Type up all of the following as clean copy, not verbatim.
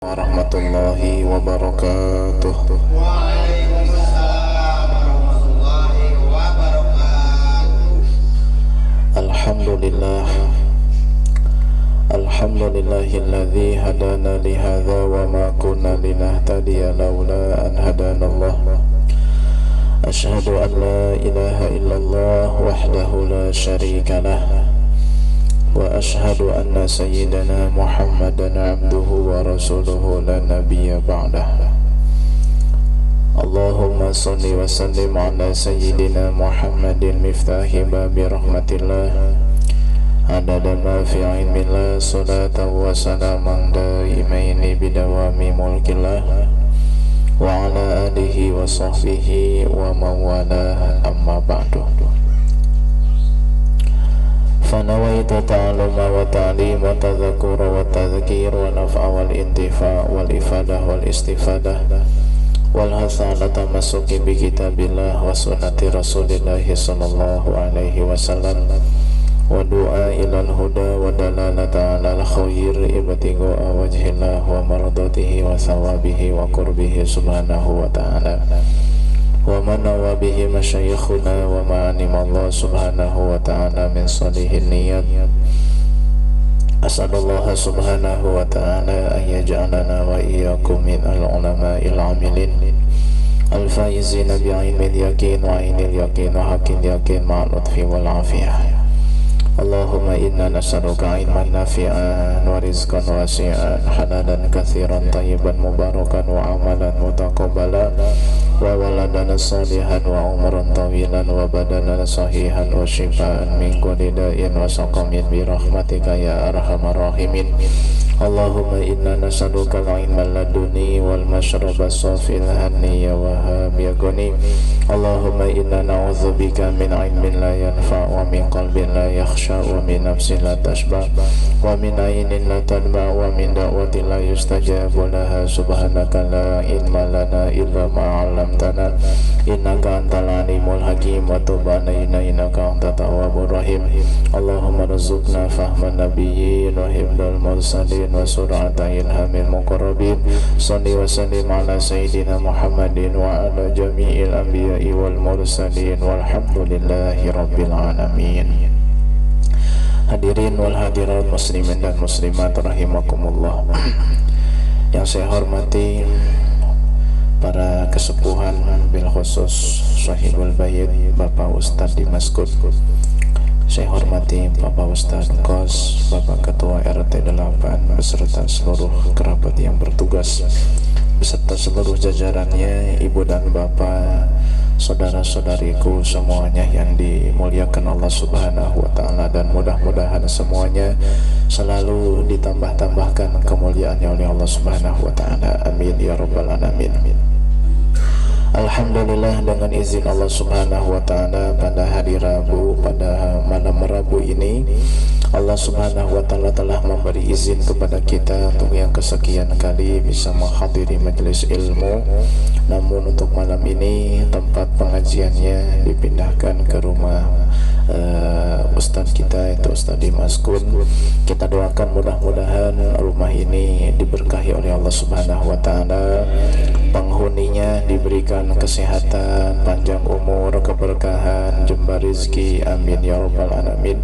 warahmatullahi wabarakatuh. Waalaikumsalam warahmatullahi wabarakatuh. Alhamdulillah, alhamdulillahilladzi hadana lihadza wa ma kunna linahtadiya laula an hadanallah. Asyhadu an la ilaha illallah wahdahu la syarika lah, wa asyhadu anna sayyidana Muhammadan abduhu wa rasuluhu la nabiyya ba'dah. Allahumma salli wa sallim ala sayyidina Muhammadin miftahi babi rahmatillah, adada ma fi ilmillah, salatan wa salaman daimaini bidawami mulkillah, wa ala alihi wa sahbihi wa mawalah, amma ba'du. Fanawaitu ta'aluma wa ta'lim wa tadhakura wa tadhkir wa naf'a wal intifa' wal ifadah wal istifadah wal hatha ala tamassuki bi kitabillah wa sunnati rasulillahi sallallahu alaihi wasallam wa du'a ilal huda wa dalalata ala khair ibtigha'a wajhillah wa mardatihi wa thawabihi wa qurbihi subhanahu wa ta'ala wa manawa bihi masyayikhuna wa ma'anim Allah subhanahu wa ta'ala min salihin niyat. As'alullah subhanahu wa ta'ala an yaj'alana wa iyyakum min al-ulama'il amilin al-faizina bi'ilmil yakin wa ainil yakin wa haqqil yakin ma'al lutfi wal afiyah. Allahumma inna nas'aluka ilman nafi'an wa rizqan wasi'an halalan katsiran tayyiban mubarakan wa amalan mutaqabbalan wa waladan salihan wa umran tawilan wa badanan sahihan wa shifaan min kulli da'in wa saqamin bi rahmatika ya arhamar rahimin. Allahumma inna nas'aluka al-ilma laduni wal mashraba safil hani ya wahhab ya ghani. Allahumma inna na'udzubika min ilmin la yanfa' wa min qalbin la yakhsha wa min nafsin la tashba wa min aynin la tadma wa min da'watin la yustajabu laha. Subhanaka la ilma lana illa ma 'allamtana innaka antal alimul hakim wa tub 'alaina innaka antat tawwabur rahim. Allahumma rzuqna fahman nabiyyin wa hifdzal mursalin wa sur'ata ilhamil muqarrabin. Shalli wa sallim ala sayyidina Muhammadin wa ala jami'il anbiya'i wal mursalin walhamdulillahi rabbil alamin. Hadirin wal hadirat muslimin dan muslimat rahimakumullah. Yang saya hormati para kesepuhan, bil khusus sahibul bayit Bapak Ustadz Dimas Kut. Saya hormati Bapak Ustadz Kos, Bapak Ketua RT 8 beserta seluruh kerabat yang bertugas, beserta seluruh jajarannya, ibu dan bapak, saudara-saudariku semuanya yang dimuliakan Allah Subhanahu wa ta'ala, dan mudah-mudahan semuanya selalu ditambah-tambahkan kemuliaannya oleh Allah Subhanahu wa ta'ala. Amin ya rabbal alamin. Alhamdulillah, dengan izin Allah Subhanahu wa ta'ala, pada hari Rabu, pada malam Rabu ini, Allah Subhanahu wa ta'ala telah memberi izin kepada kita untuk yang kesekian kali bisa menghadiri majelis ilmu. Namun untuk malam ini tempat pengajiannya dipindahkan ke rumah Ustadz kita, itu Ustadz Dimas Kun. Kita doakan mudah-mudahan rumah ini diberkahi oleh Allah Subhanahu wa ta'ala, penghuninya diberikan kesehatan, panjang umur, keberkahan, jembar rizki, amin ya rabbal alamin.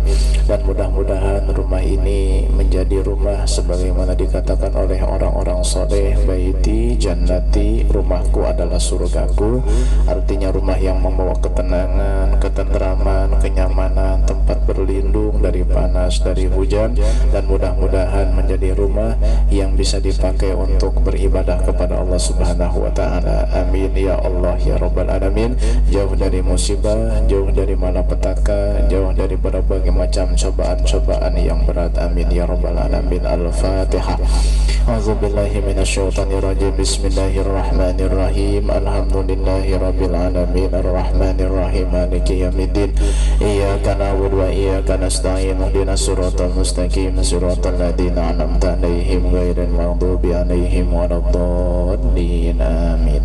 Dan mudah-mudahan rumah ini menjadi rumah sebagaimana dikatakan oleh orang-orang soleh, baiti jannati, rumahku adalah surgaku. Artinya rumah yang membawa ketenangan, ketentraman, kenyamanan, tempat berlindung dari panas, dari hujan, dan mudah-mudahan menjadi rumah yang bisa dipakai untuk beribadah kepada Allah Subhanahu wa ta'ala. Amin ya Allah ya rabbal alamin. Jauh dari musibah, jauh dari malapetaka, jauh dari berbagai macam cobaan-cobaan yang berat. Amin ya rabbal alamin. Al-Fatihah. A'udzubillahi minasyaitonirrajim. Bismillahirrahmanirrahim. Alhamdulillahi rabbil alamin. Arrahmanirrahim. Maliki yaumiddin. Iyyaka na'budu wa iyyaka nasta'in. Ihdinas siratal mustaqim. Siratal ladzina an'amta 'alaihim ghairil maghdubi 'alaihim waladdallin. Amin.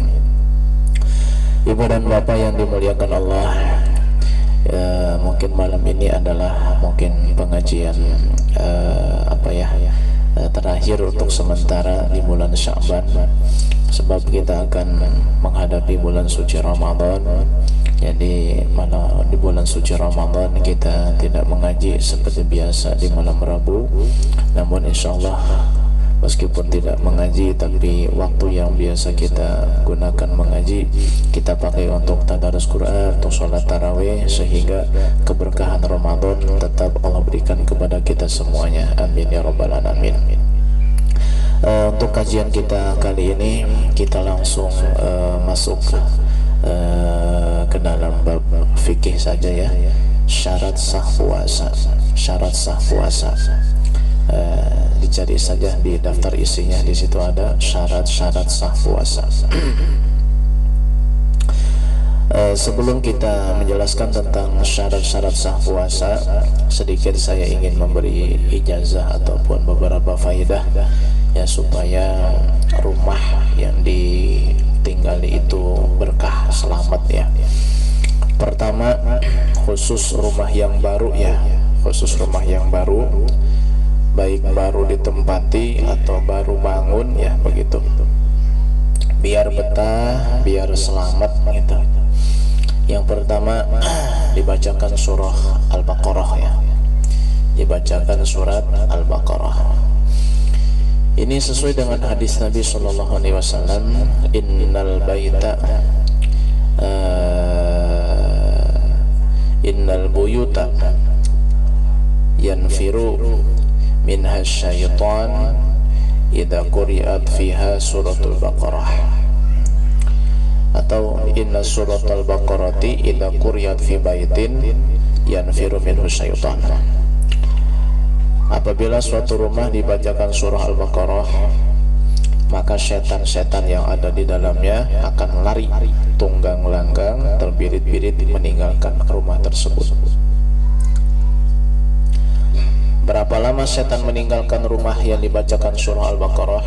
Ibu dan bapak yang dimuliakan Allah, mungkin malam ini adalah mungkin pengajian terakhir untuk sementara di bulan Sya'ban, sebab kita akan menghadapi bulan suci Ramadan. Jadi di bulan suci Ramadan kita tidak mengaji seperti biasa di malam Rabu, namun insyaallah meskipun tidak mengaji, tapi waktu yang biasa kita gunakan mengaji kita pakai untuk tadarus Quran, untuk sholat tarawih, sehingga keberkahan Ramadan tetap Allah berikan kepada kita semuanya. Amin ya rabbal alamin. Untuk kajian kita kali ini kita langsung masuk ke dalam bab fikih saja ya. Syarat sah puasa. Syarat sah puasa. Dicari saja di daftar isinya, di situ ada syarat-syarat sah puasa. Sebelum kita menjelaskan tentang syarat-syarat sah puasa, sedikit saya ingin memberi ijazah ataupun beberapa faedah ya, supaya rumah yang ditinggali itu berkah, selamat ya. Pertama, khusus rumah yang baru ya, khusus rumah yang baru, baik baru ditempati atau baru bangun ya, begitu, biar betah, biar selamat gitu. Yang pertama, dibacakan surah Al-Baqarah ya, dibacakan surat Al-Baqarah. Ini sesuai dengan hadis Nabi Sallallahu Alaihi Wasallam, innal buyuta yanfiru minha syaitan idza quri'at fiha suratul Baqarah, atau inna suratul Baqarati idza quri'at fi baitin yanfiru minhu syaitan. Apabila suatu rumah dibacakan surah Al-Baqarah, maka setan-setan yang ada di dalamnya akan lari tunggang langgang, terbirit-birit meninggalkan rumah tersebut. Berapa lama setan meninggalkan rumah yang dibacakan surah Al-Baqarah?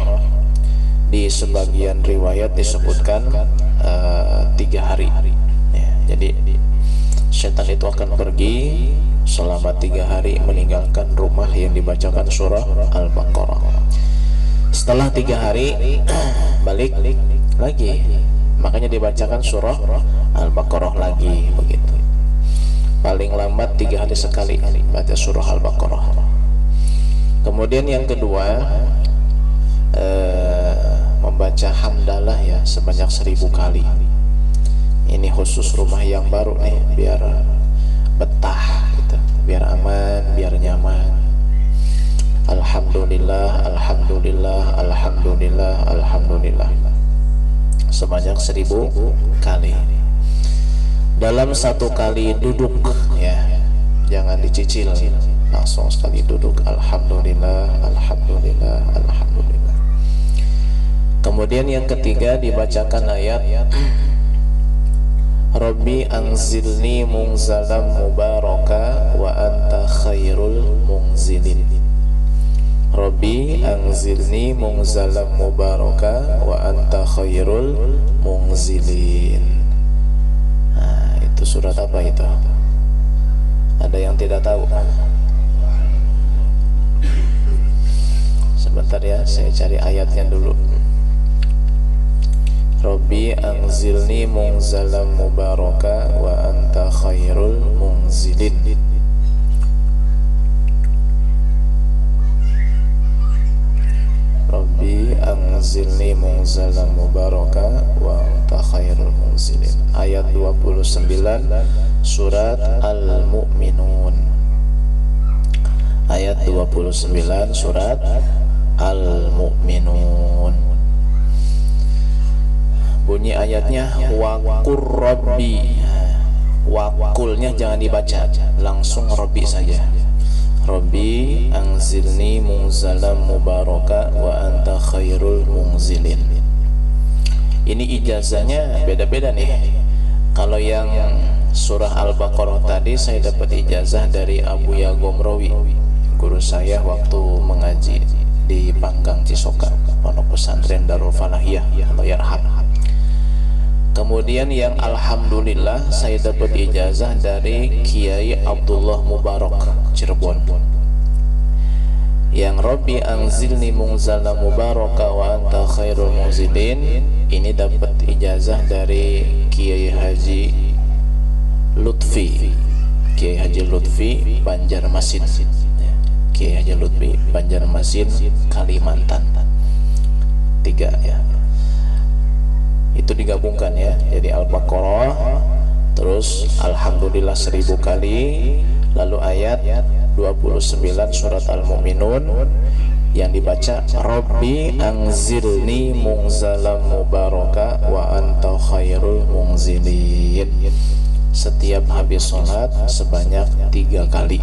Di sebagian riwayat disebutkan 3 hari ya. Jadi setan itu akan pergi selama 3 hari meninggalkan rumah yang dibacakan surah Al-Baqarah. Setelah 3 hari balik lagi, makanya dibacakan surah Al-Baqarah lagi, begitu. Paling lambat 3 hari sekali baca surah Al-Baqarah. Kemudian yang kedua, membaca hamdalah ya sebanyak 1000 kali. Ini khusus rumah yang baru nih, biar betah gitu, biar aman, biar nyaman. Alhamdulillah, alhamdulillah, alhamdulillah, alhamdulillah, sebanyak 1000 kali. Dalam satu kali duduk ya, jangan dicicil, langsung sekali duduk. Alhamdulillah, alhamdulillah, alhamdulillah. Kemudian yang ketiga, dibacakan ayat Rabbi anzilni munzalam mubaraka wa anta khairul munzilin. Rabbi anzilni munzalam mubaraka wa anta khairul munzilin. Nah, itu surat apa itu? Ada yang tidak tahu? Sebentar ya, saya cari ayatnya dulu. Rabbi anzilni munzalam mubaraka wa anta khairul munzilin. Rabbi anzilni munzalam mubaraka wa anta khairul munzilin. Ayat 29 surat Al-Mu'minun. Ayat 29 surat Al-Mu'minun. Bunyi ayatnya waqur rabbi. Wakulnya jangan dibaca, langsung rabbi saja. Rabbi anzilni munzalam mubaraka wa anta khairul munzilin. Ini ijazahnya beda-beda nih. Kalau yang surah Al-Baqarah tadi saya dapat ijazah dari Abu Yagomrawi, guru saya waktu mengaji di Panggang Cisoka, pondok pesantren Darul Falahiyah, Allah yarham. Kemudian yang alhamdulillah saya dapat ijazah dari Kiai Abdullah Mubarak Cirebon. yang Rabbi anzilni munzala mubaraka wa anta khairul munzilin ini dapat ijazah dari Kiai Haji Lutfi, Kiai Haji Lutfi Banjarmasin, Kiai Haji Lutfi Banjarmasin Kalimantan. 3 ya, itu digabungkan ya, jadi Al-Baqarah terus Alhamdulillah 1000 kali, lalu ayat 29 surat Al-Mu'minun yang dibaca Rabbi anzilni munzalam mubaraka wa anta khairul munzilin. Setiap habis sholat sebanyak 3 kali.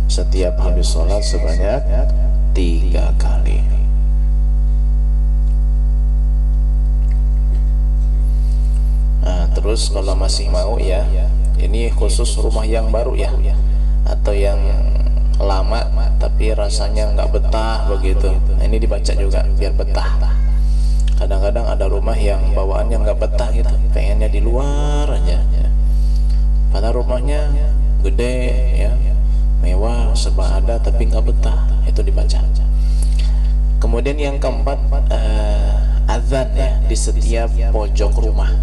Setiap habis sholat sebanyak 3 kali. Nah, terus kalau masih mau ya, ini khusus rumah yang baru ya, atau yang lama tapi rasanya nggak betah begitu. Nah, ini dibaca juga biar betah. Kadang-kadang ada rumah yang bawaannya nggak betah gitu, pengennya di luar aja ya. Padahal rumahnya gede ya, mewah, serba ada, tapi nggak betah. Itu dibaca. Kemudian yang keempat, azan ya di setiap pojok rumah.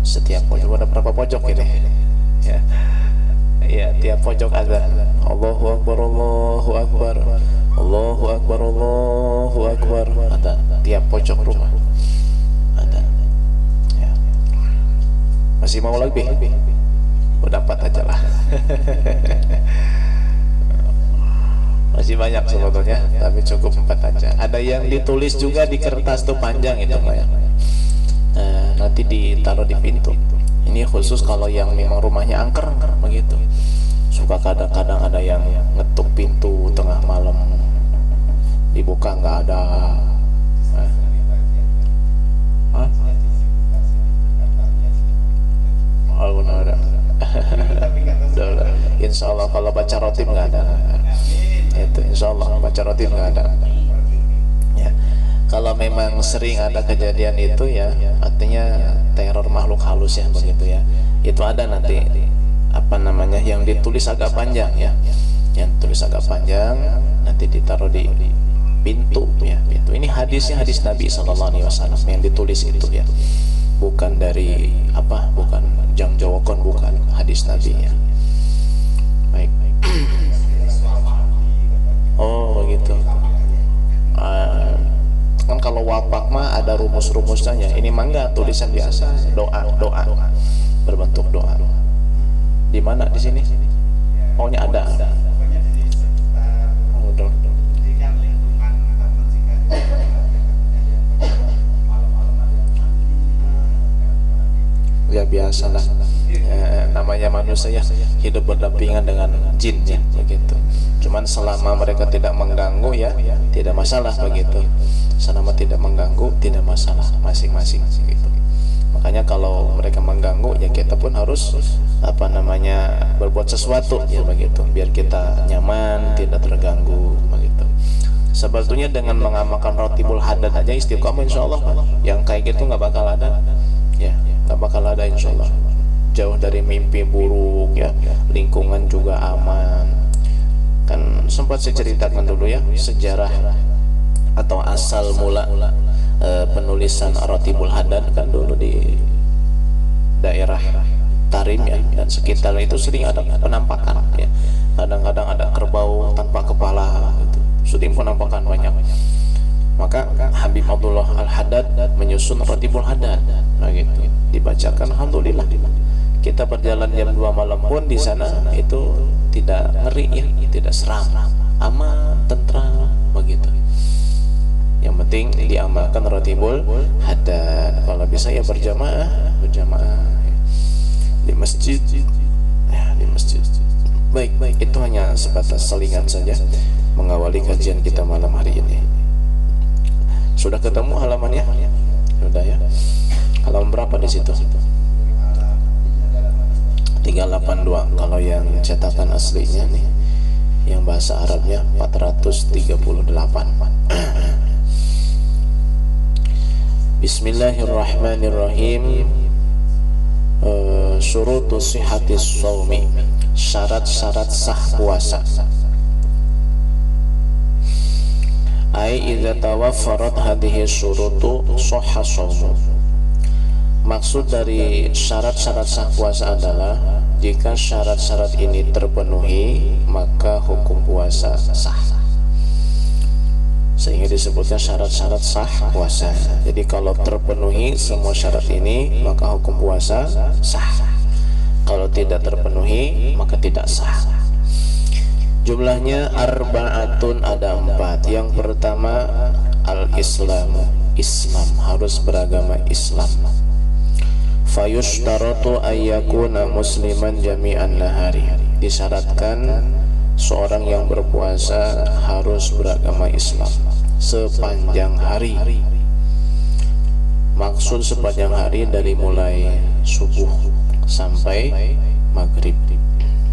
Setiap pojok, ada berapa pojok ini ya? Ya, tiap pojok azan. Allahu Akbar, Allahu Akbar, Allahu Akbar, Allahu Akbar. Ada tiap pojok rumah. Ada. Ya. Masih mau lebih? Udah 4 aja lah. Masih banyak sebetulnya, tapi cukup 4 aja. Ada yang ditulis juga di kertas tuh panjang itu ya. Nanti ditaruh di pintu. Ini khusus kalau yang memang rumahnya angker begitu. Suka kadang-kadang ada yang ngetuk pintu tengah malam, dibuka nggak ada. Oh, benar. Insya Allah kalau baca rotin nggak ada. Itu Insya Allah baca rotin nggak ada. Ya. Kalau memang sering ada kejadian itu ya, artinya teror makhluk halus ya begitu ya. Itu ada nanti apa namanya yang ditulis agak panjang ya. Yang tulis agak panjang nanti ditaruh di pintu ya, pintu. Ini hadisnya hadis Nabi SAW yang ditulis itu ya. Bukan dari apa? Bukan jang jawokon, bukan hadis Nabi ya. Baik. Oh begitu. Kan kalau wapak mah ada rumus-rumusnya. Ini mah enggak, tulisan biasa, doa berbentuk doa. Di mana di sini? Pokoknya ada. Ya biasalah. Namanya manusia hidup berdampingan dengan jin ya begitu. Cuman selama mereka tidak mengganggu ya tidak masalah begitu. Selama tidak mengganggu tidak masalah, masing-masing gitu. Makanya kalau mereka mengganggu ya kita pun harus apa namanya berbuat sesuatu ya begitu, biar kita nyaman, tidak terganggu begitu. Sebetulnya dengan mengamalkan Ratibul Haddad aja istiqomah insyaallah, yang kayak gitu nggak bakal ada ya, nggak bakal ada insyaallah. Jauh dari mimpi buruk ya, lingkungan juga aman. Kan sempat saya ceritakan dulu ya sejarah atau asal mula penulisan Ratibul Haddad kan dulu di daerah Tarim ya dan sekitar itu sering ada penampakan ya. Kadang-kadang ada kerbau tanpa kepala gitu. Sering penampakan banyak. Maka Habib Abdullah Al-Haddad menyusun Ratibul Haddad. Nah gitu. Dibacakan alhamdulillah. Kita berjalan jam 2 malam pun di sana itu tidak ngeri ya, tidak seram, aman, tentram begitu. Yang penting diamalkan Ratibul Haddad. Kalau bisa ya berjamaah di masjid ya, di masjid. Baik, itu hanya sebatas selingan saja mengawali kajian kita malam hari ini. Sudah ketemu halamannya? Sudah ya. Halaman berapa di situ? 382. Kalau yang cetakan aslinya nih, yang bahasa Arabnya 438. Bismillahirrahmanirrahim. Syurutus sihhatis shaumi, syarat-syarat sah puasa. ai idza tawaffarat hadhihi syurutu shahha shaumu. Maksud dari syarat-syarat sah puasa adalah jika syarat-syarat ini terpenuhi maka hukum puasa sah. Sehingga disebutnya syarat-syarat sah puasa. Jadi kalau terpenuhi semua syarat ini maka hukum puasa sah. Kalau tidak terpenuhi maka tidak sah. Jumlahnya arba'atun, ada 4. Yang pertama al-Islamu, Islam, harus beragama Islam. Fayushtaratu ayyakuna musliman jami'an nahari. Disyaratkan seorang yang berpuasa harus beragama Islam sepanjang hari. Maksud sepanjang hari dari mulai subuh sampai maghrib,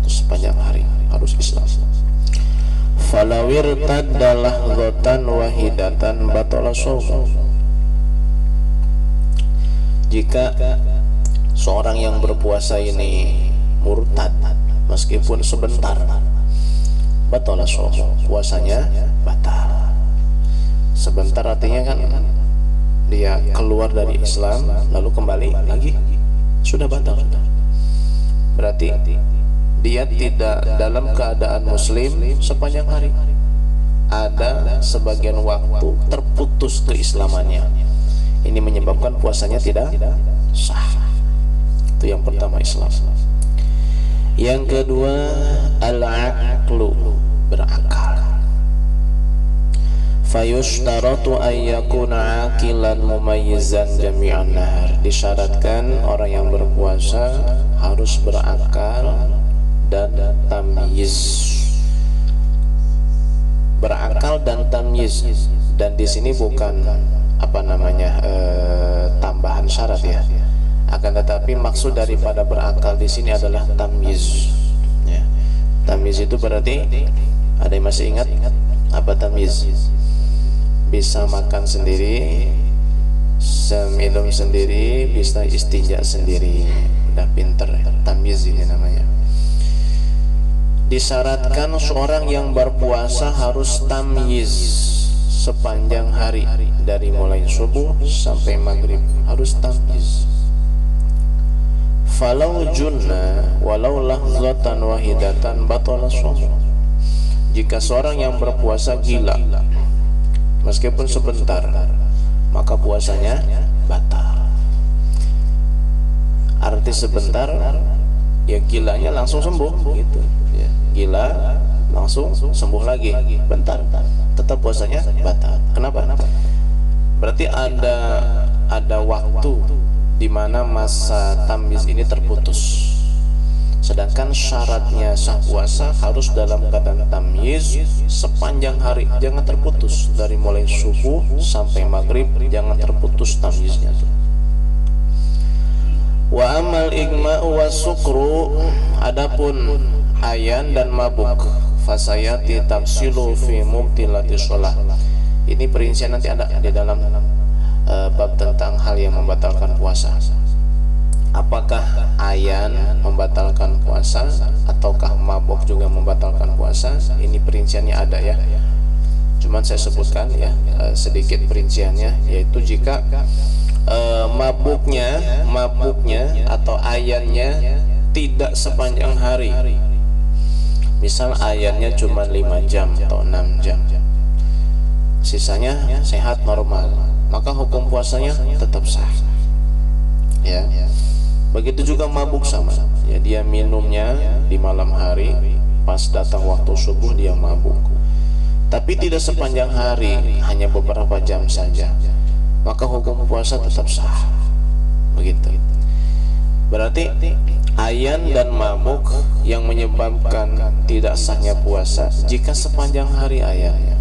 sepanjang hari harus Islam. Falawir tadalah ghatan wahidatan batala shaum. Jika seorang yang berpuasa ini murtad meskipun sebentar, batala shaum, puasanya batal. Sebentar artinya kan dia keluar dari Islam lalu kembali lagi, sudah batal. Berarti dia tidak dalam keadaan muslim sepanjang hari. Ada sebagian waktu terputus keislamannya. Ini menyebabkan puasanya tidak sah. Itu yang pertama, Islam. Yang kedua al-aqlu, berakal. Fayushtaratu ayyakuna aqilan mumayyizan jami'an nahar. Disyaratkan orang yang berpuasa harus berakal dan tamyiz. Berakal dan tamyiz, dan di sini bukan tambahan syarat ya. Akan tetapi maksud daripada berakal di sini adalah tamyiz. Ya. Tamyiz itu berarti, ada yang masih ingat apa tamyiz? Bisa makan sendiri, minum sendiri, bisa istinja sendiri. Udah pinter, tamyiz ini namanya. Disyaratkan seorang yang berpuasa harus tamyiz sepanjang hari, dari mulai subuh sampai maghrib harus tamyiz. Falau junna walau lahzatan wahidatan batala shaum. Jika seorang yang berpuasa gila meskipun sebentar, maka puasanya batal. Arti sebentar ya gilanya langsung sembuh gitu ya. Gila langsung sembuh lagi, bentar tetap puasanya batal. Kenapa? Berarti ada waktu di mana masa tamyiz ini terputus. Sedangkan syaratnya sah puasa harus dalam keadaan tamyiz sepanjang hari, jangan terputus dari mulai subuh sampai maghrib, jangan terputus tamyiznya tuh. Wa amal igma'u wa sukru, adapun ayan dan mabuk, fasayati tafsilu fi mubtilati shalah. Ini perincian nanti ada di dalam bab tentang hal yang membatalkan puasa. Apakah ayan membatalkan puasa ataukah mabuk juga membatalkan puasa? Ini perinciannya ada ya. Cuman saya sebutkan ya sedikit perinciannya, yaitu jika mabuknya atau ayannya tidak sepanjang hari. Misal ayannya cuma 5 jam atau 6 jam, sisanya sehat normal, maka hukum puasanya tetap sah ya. Begitu juga mabuk sama ya, dia minumnya di malam hari, pas datang waktu subuh dia mabuk, tapi tidak sepanjang hari, hanya beberapa jam saja, maka hukum puasa tetap sah. Begitu. Berarti ayan dan mabuk yang menyebabkan tidak sahnya puasa jika sepanjang hari ayannya,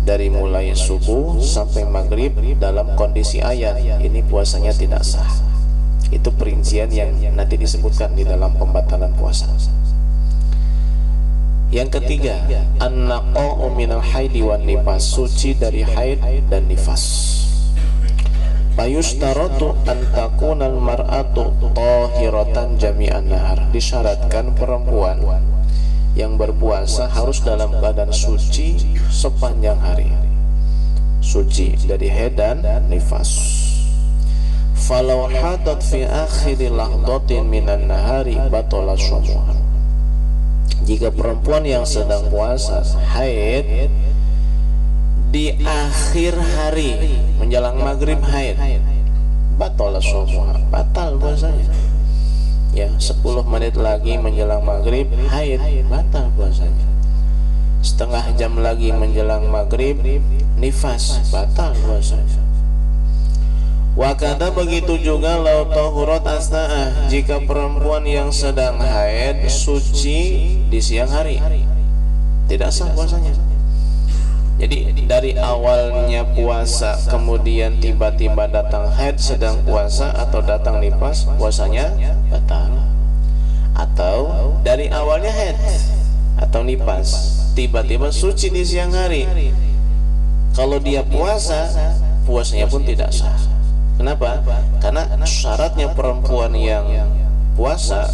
dari mulai subuh sampai maghrib dalam kondisi ayan, ini puasanya tidak sah. Itu perincian yang nanti disebutkan di dalam pembatalan puasa. Yang ketiga, an-naqa'u minal haidi wan nifas, suci dari haid dan nifas. Fayushtaratu an takunal mar'atu tahiratan jami'an nahar. Disyaratkan perempuan yang berpuasa harus dalam keadaan suci sepanjang hari. suci dari haid dan nifas. Falau hadat fi akhiri lahdatin minan nahari batala shaumuha. Jika perempuan yang sedang puasa haid di akhir hari menjelang maghrib haid, batala shaumuha, batal puasanya. Ya, 10 menit lagi menjelang maghrib haid, batal puasanya. Setengah jam lagi menjelang maghrib nifas, batal puasanya. Wakada begitu juga lau tahurat asna'ah, jika perempuan yang sedang haid suci di siang hari, tidak sah puasanya. Jadi dari awalnya puasa kemudian tiba-tiba datang haid sedang puasa atau datang nifas, puasanya batal. Atau dari awalnya haid atau nifas tiba-tiba suci di siang hari, kalau dia puasa, puasanya pun tidak sah. Kenapa? Karena syaratnya perempuan yang puasa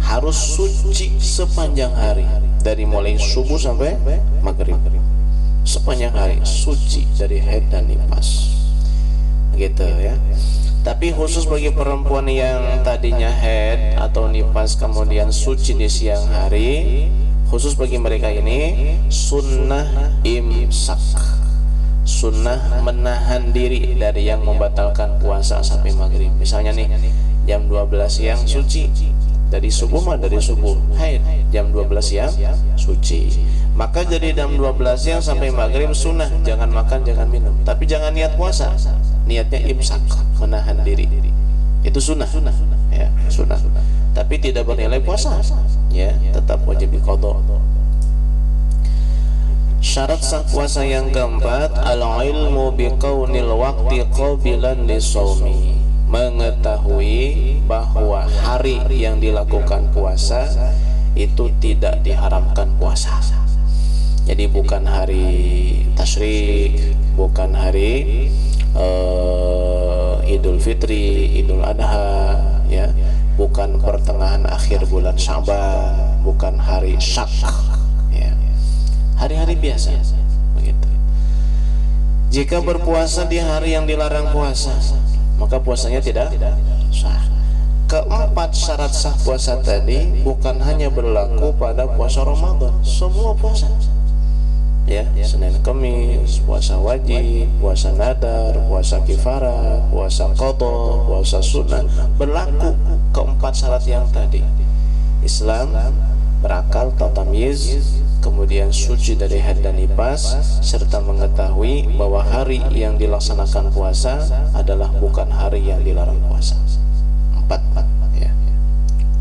harus suci sepanjang hari, dari mulai subuh sampai maghrib, sepanjang hari suci dari haid dan nifas, gitu ya. Tapi khusus bagi perempuan yang tadinya haid atau nifas kemudian suci di siang hari, khusus bagi mereka ini sunnah imsak, sunnah menahan diri dari yang membatalkan puasa sampai maghrib. Misalnya nih jam 12 siang suci, dari subuh mah dari subuh haid, jam 12 siang suci, maka jadi jam 12 siang sampai maghrib sunnah, jangan makan jangan minum, tapi jangan niat puasa, niatnya imsak, menahan diri, itu sunnah ya, sunnah, tapi tidak bernilai puasa ya, tetap wajib diqadha. Syarat sah puasa yang keempat, al-ilmu biqaunil waqti qabilan lisawmi, mengetahui bahwa hari yang dilakukan puasa itu tidak diharamkan puasa. Jadi bukan hari tasyrik, bukan hari Idul Fitri, Idul Adha ya, bukan pertengahan akhir bulan Sya'ban, bukan hari Syak ya, hari-hari biasa begitu. Jika berpuasa di hari yang dilarang puasa, maka puasanya tidak sah. Keempat syarat sah puasa tadi bukan hanya berlaku pada puasa Ramadan, semua puasa ya, Senin Kamis, puasa wajib, puasa nadar, puasa kifarah, puasa qadha, puasa sunnah, berlaku keempat syarat yang tadi. Islam berakal atau tamyiz, kemudian suci dari haid dan nifas, serta mengetahui bahwa hari yang dilaksanakan puasa adalah bukan hari yang dilarang puasa. Empat ya,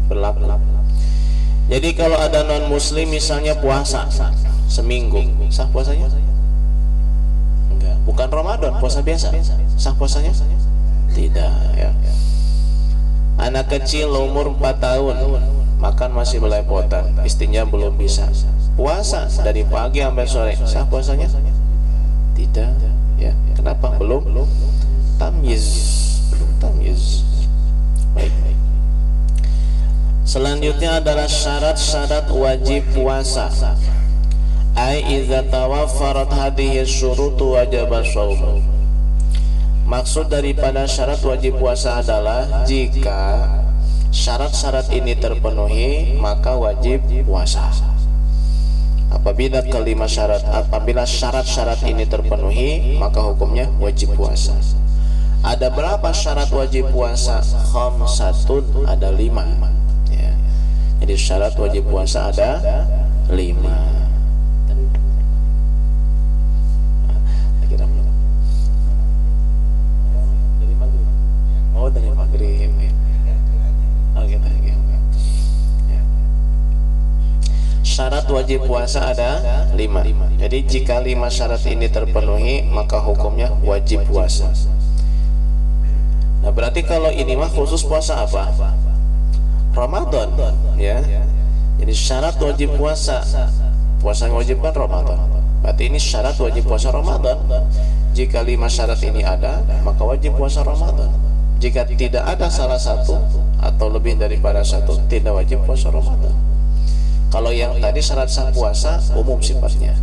berlaku. Jadi kalau ada non muslim misalnya puasa seminggu, sah puasanya? Enggak, bukan Ramadan, puasa biasa, sah puasanya? Tidak ya. Anak kecil umur 4 tahun makan masih belepotan, istrinya belum bisa puasa dari pagi sampai sore, sah puasanya? Tidak ya. Kenapa? Belum tamyiz. Baik. Selanjutnya adalah syarat-syarat wajib puasa. Ai idza tawaffarat hadhihi syurutu wajaba shaum. Maksud daripada syarat wajib puasa adalah jika syarat-syarat ini terpenuhi maka wajib puasa. Apabila syarat-syarat ini terpenuhi maka hukumnya wajib puasa. Ada berapa syarat wajib puasa? Khamsatun, ada 5 ya. Jadi syarat wajib puasa ada 5. Oh, dari maghrib ya. Oh gitu ya. Syarat wajib puasa ada 5. Jadi jika 5 syarat ini terpenuhi maka hukumnya wajib puasa. Nah berarti kalau ini mah khusus puasa apa? Ramadan ya. Jadi syarat wajib puasa, puasa yang wajib kan Ramadan. Berarti ini syarat wajib puasa Ramadan. Jika 5 syarat ini ada maka wajib puasa Ramadan. Jika tidak ada salah satu atau lebih daripada satu, tidak wajib puasa Ramadan. Kalau yang tadi syarat sah puasa umum sifatnya.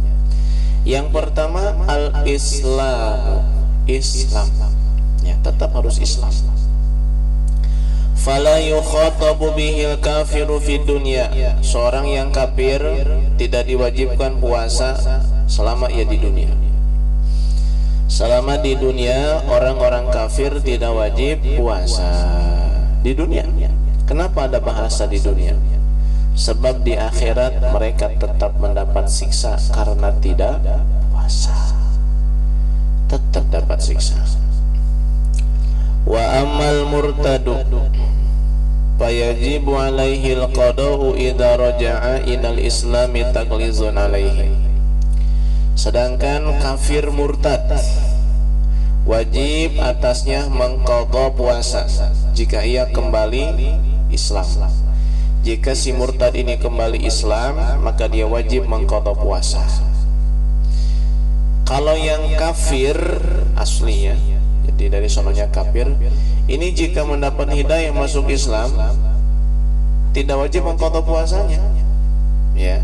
Yang pertama al-Islam, Islam. Ya, tetap harus Islam. Fala yukhatabu bihil kafiru fid dunya. Seorang yang kafir tidak diwajibkan puasa selama ia di dunia. Selama di dunia orang-orang kafir tidak wajib puasa di dunia. Kenapa ada bahasa di dunia? Sebab di akhirat mereka tetap mendapat siksa karena tidak puasa. Tetap dapat siksa. Wa amal murtadu fayajibu alaihi al-qada'u idza raja'a ilal islami taglizun alaihi. Sedangkan kafir murtad wajib atasnya mengqadha puasa jika ia kembali Islam. Jika si murtad ini kembali Islam, maka dia wajib mengqadha puasa. Kalau yang kafir aslinya, jadi dari sononya kafir, ini jika mendapat hidayah masuk Islam, tidak wajib mengqadha puasanya. Ya,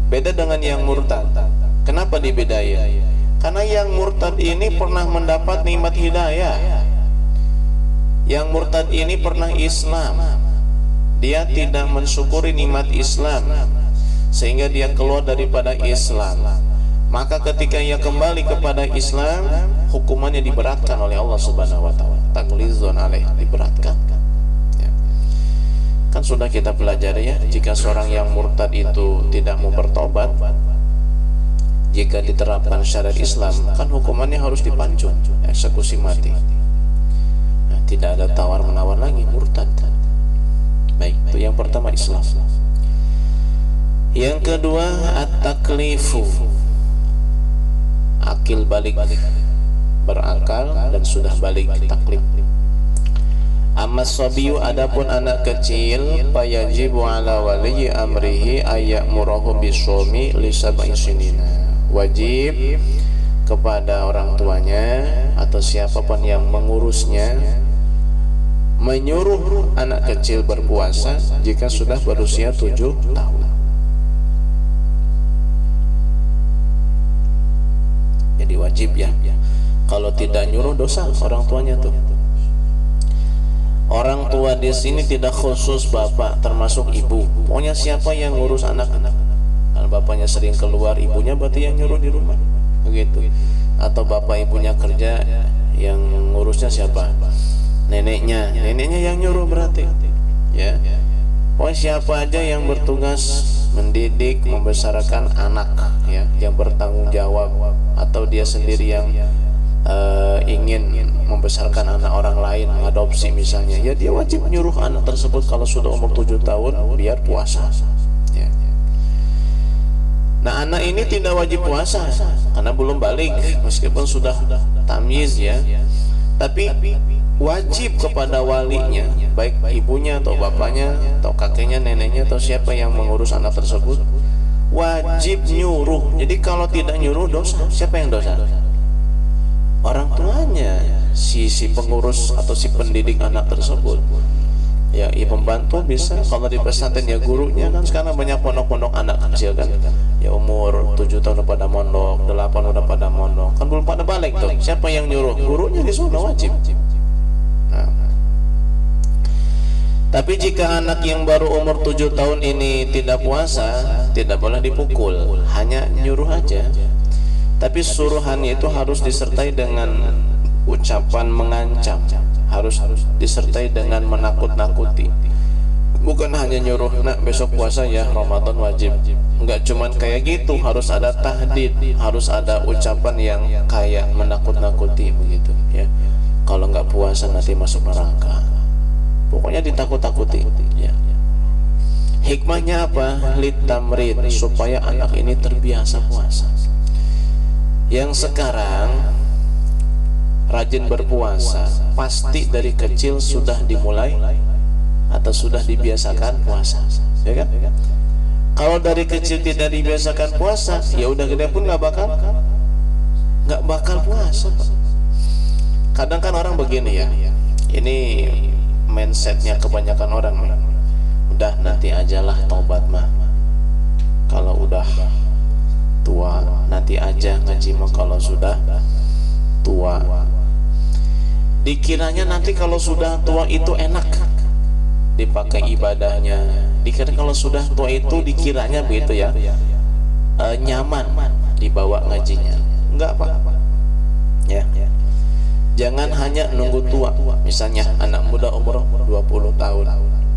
beda dengan yang murtad. Kenapa dibedain? Karena yang murtad ini pernah mendapat nikmat hidayah. Yang murtad ini pernah Islam. Dia tidak mensyukuri nikmat Islam sehingga dia keluar daripada Islam. Maka ketika ia kembali kepada Islam, hukumannya diberatkan oleh Allah Subhanahu wa taala. Taglizun alaih, diberatkan. Ya. Kan sudah kita pelajari ya, jika seorang yang murtad itu tidak mau bertobat, jika diterapkan syariat Islam, kan hukumannya harus dipancung, eksekusi mati. Nah, tidak ada tawar-menawar lagi, murtad. Baik, itu yang pertama Islam. Yang kedua at-taklifu, akil balik, berakal dan sudah balik, taklif. Amma sabiyu, adapun anak kecil, fayajibu ala waliyi amrihi ayyamurahu bisawmi li sab'i sinina. Wajib kepada orang tuanya atau siapapun yang mengurusnya menyuruh anak kecil berpuasa jika sudah berusia 7 tahun. Jadi wajib ya. Kalau tidak nyuruh dosa orang tuanya tuh. Orang tua di sini tidak khusus bapak, termasuk ibu. Pokoknya siapa yang ngurus anak-anak. Kalau bapaknya sering keluar, ibunya berarti yang nyuruh di rumah. Begitu. Atau bapak ibunya kerja, yang ngurusnya siapa? Neneknya yang nyuruh berarti. Ya. Pokoknya siapa aja yang bertugas mendidik, membesarkan anak, ya, yang bertanggung jawab, atau dia sendiri yang ingin membesarkan anak orang lain, mengadopsi misalnya, ya dia wajib nyuruh anak tersebut kalau sudah umur 7 tahun biar puasa. Ya. Nah, anak ini tidak wajib puasa karena belum balik, meskipun sudah tamyiz ya. Tapi wajib kepada walinya, baik ibunya atau bapaknya atau kakeknya, neneknya atau siapa yang mengurus anak tersebut, wajib nyuruh. Jadi kalau tidak nyuruh dosa. Siapa yang dosa? Orang tuanya, si pengurus atau si pendidik anak tersebut. Ya, pembantu bisa, kalau di pesantren ya gurunya, kan sekarang banyak pondok-pondok anak kecil kan. Ya umur 7 tahun udah pada mondok, 8 udah pada mondok, kan belum pada balik tuh. Siapa yang nyuruh? Gurunya disuruh, wajib. Nah. Tapi jika anak yang baru umur 7 tahun ini tidak puasa, tidak boleh dipukul, hanya nyuruh aja. Tapi suruhannya itu harus disertai dengan ucapan mengancam, harus disertai dengan menakut-nakuti. Bukan hanya nyuruh, nak besok puasa ya, Ramadan wajib. Enggak cuman kayak gitu, harus ada tahdid, harus ada ucapan yang kayak menakut-nakuti begitu ya. Kalau enggak puasa nanti masuk neraka. Pokoknya ditakut-takuti ya. Hikmahnya apa? Litamrid, supaya anak ini terbiasa puasa. Yang sekarang rajin berpuasa pasti dari kecil sudah dimulai atau sudah dibiasakan puasa, ya kan? Kalau dari kecil tidak dibiasakan puasa, ya udah gede pun nggak bakal puasa. Kadang kan orang begini ya, ini mindsetnya kebanyakan orang, udah nanti ajalah taubat mah. Kalau udah tua, nanti aja ngaji mah kalau sudah tua. Dikiranya nanti kalau sudah tua itu enak dipakai ibadahnya. Dikira kalau sudah tua itu dikiranya begitu ya, nyaman dibawa ngajinya. Enggak Pak ya. Jangan hanya nunggu tua. Misalnya anak muda umur 20 tahun,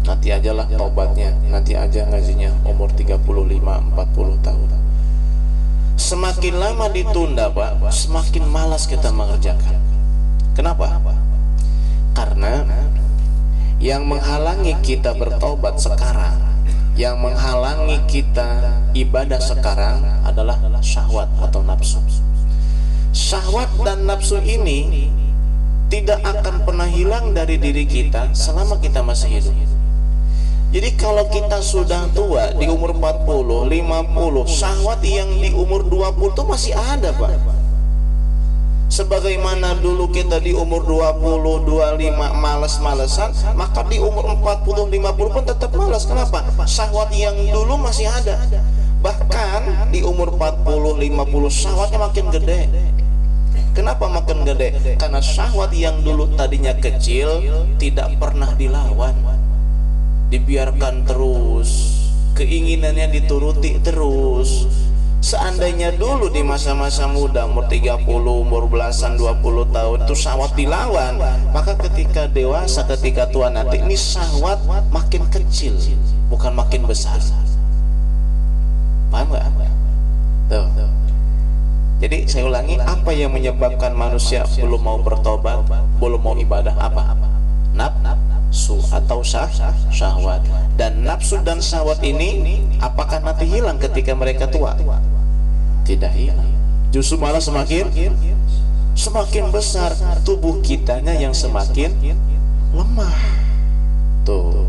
nanti ajalah tobatnya, nanti aja ngajinya umur 35, 40 tahun. Semakin lama ditunda Pak, semakin malas kita mengerjakan. Kenapa? Karena yang menghalangi kita bertobat sekarang, yang menghalangi kita ibadah sekarang adalah syahwat atau nafsu. Syahwat dan nafsu ini tidak akan pernah hilang dari diri kita selama kita masih hidup. Jadi kalau kita sudah tua di umur 40, 50, syahwat yang di umur 20 itu masih ada Pak. Sebagaimana dulu kita di umur 20, 25 malas-malesan, maka di umur 40, 50 pun tetap malas. Kenapa? Syahwat yang dulu masih ada. Bahkan di umur 40, 50 syahwatnya makin gede. Kenapa makin gede? Karena syahwat yang dulu tadinya kecil tidak pernah dilawan, dibiarkan terus, keinginannya dituruti terus. Seandainya dulu di masa-masa muda umur 30, umur belasan, 20 tahun itu syahwat dilawan, maka ketika dewasa, ketika tua nanti ini syahwat makin kecil, bukan makin besar. Paham nggak? Tuh. Jadi saya ulangi, apa yang menyebabkan manusia belum mau bertobat, belum mau ibadah? Apa? Nafsu atau syahwat. Dan nafsu dan syahwat ini apakah nanti hilang ketika mereka tua? Tidak hilang. Justru malah semakin besar. Tubuh kitanya yang semakin lemah. Tuh.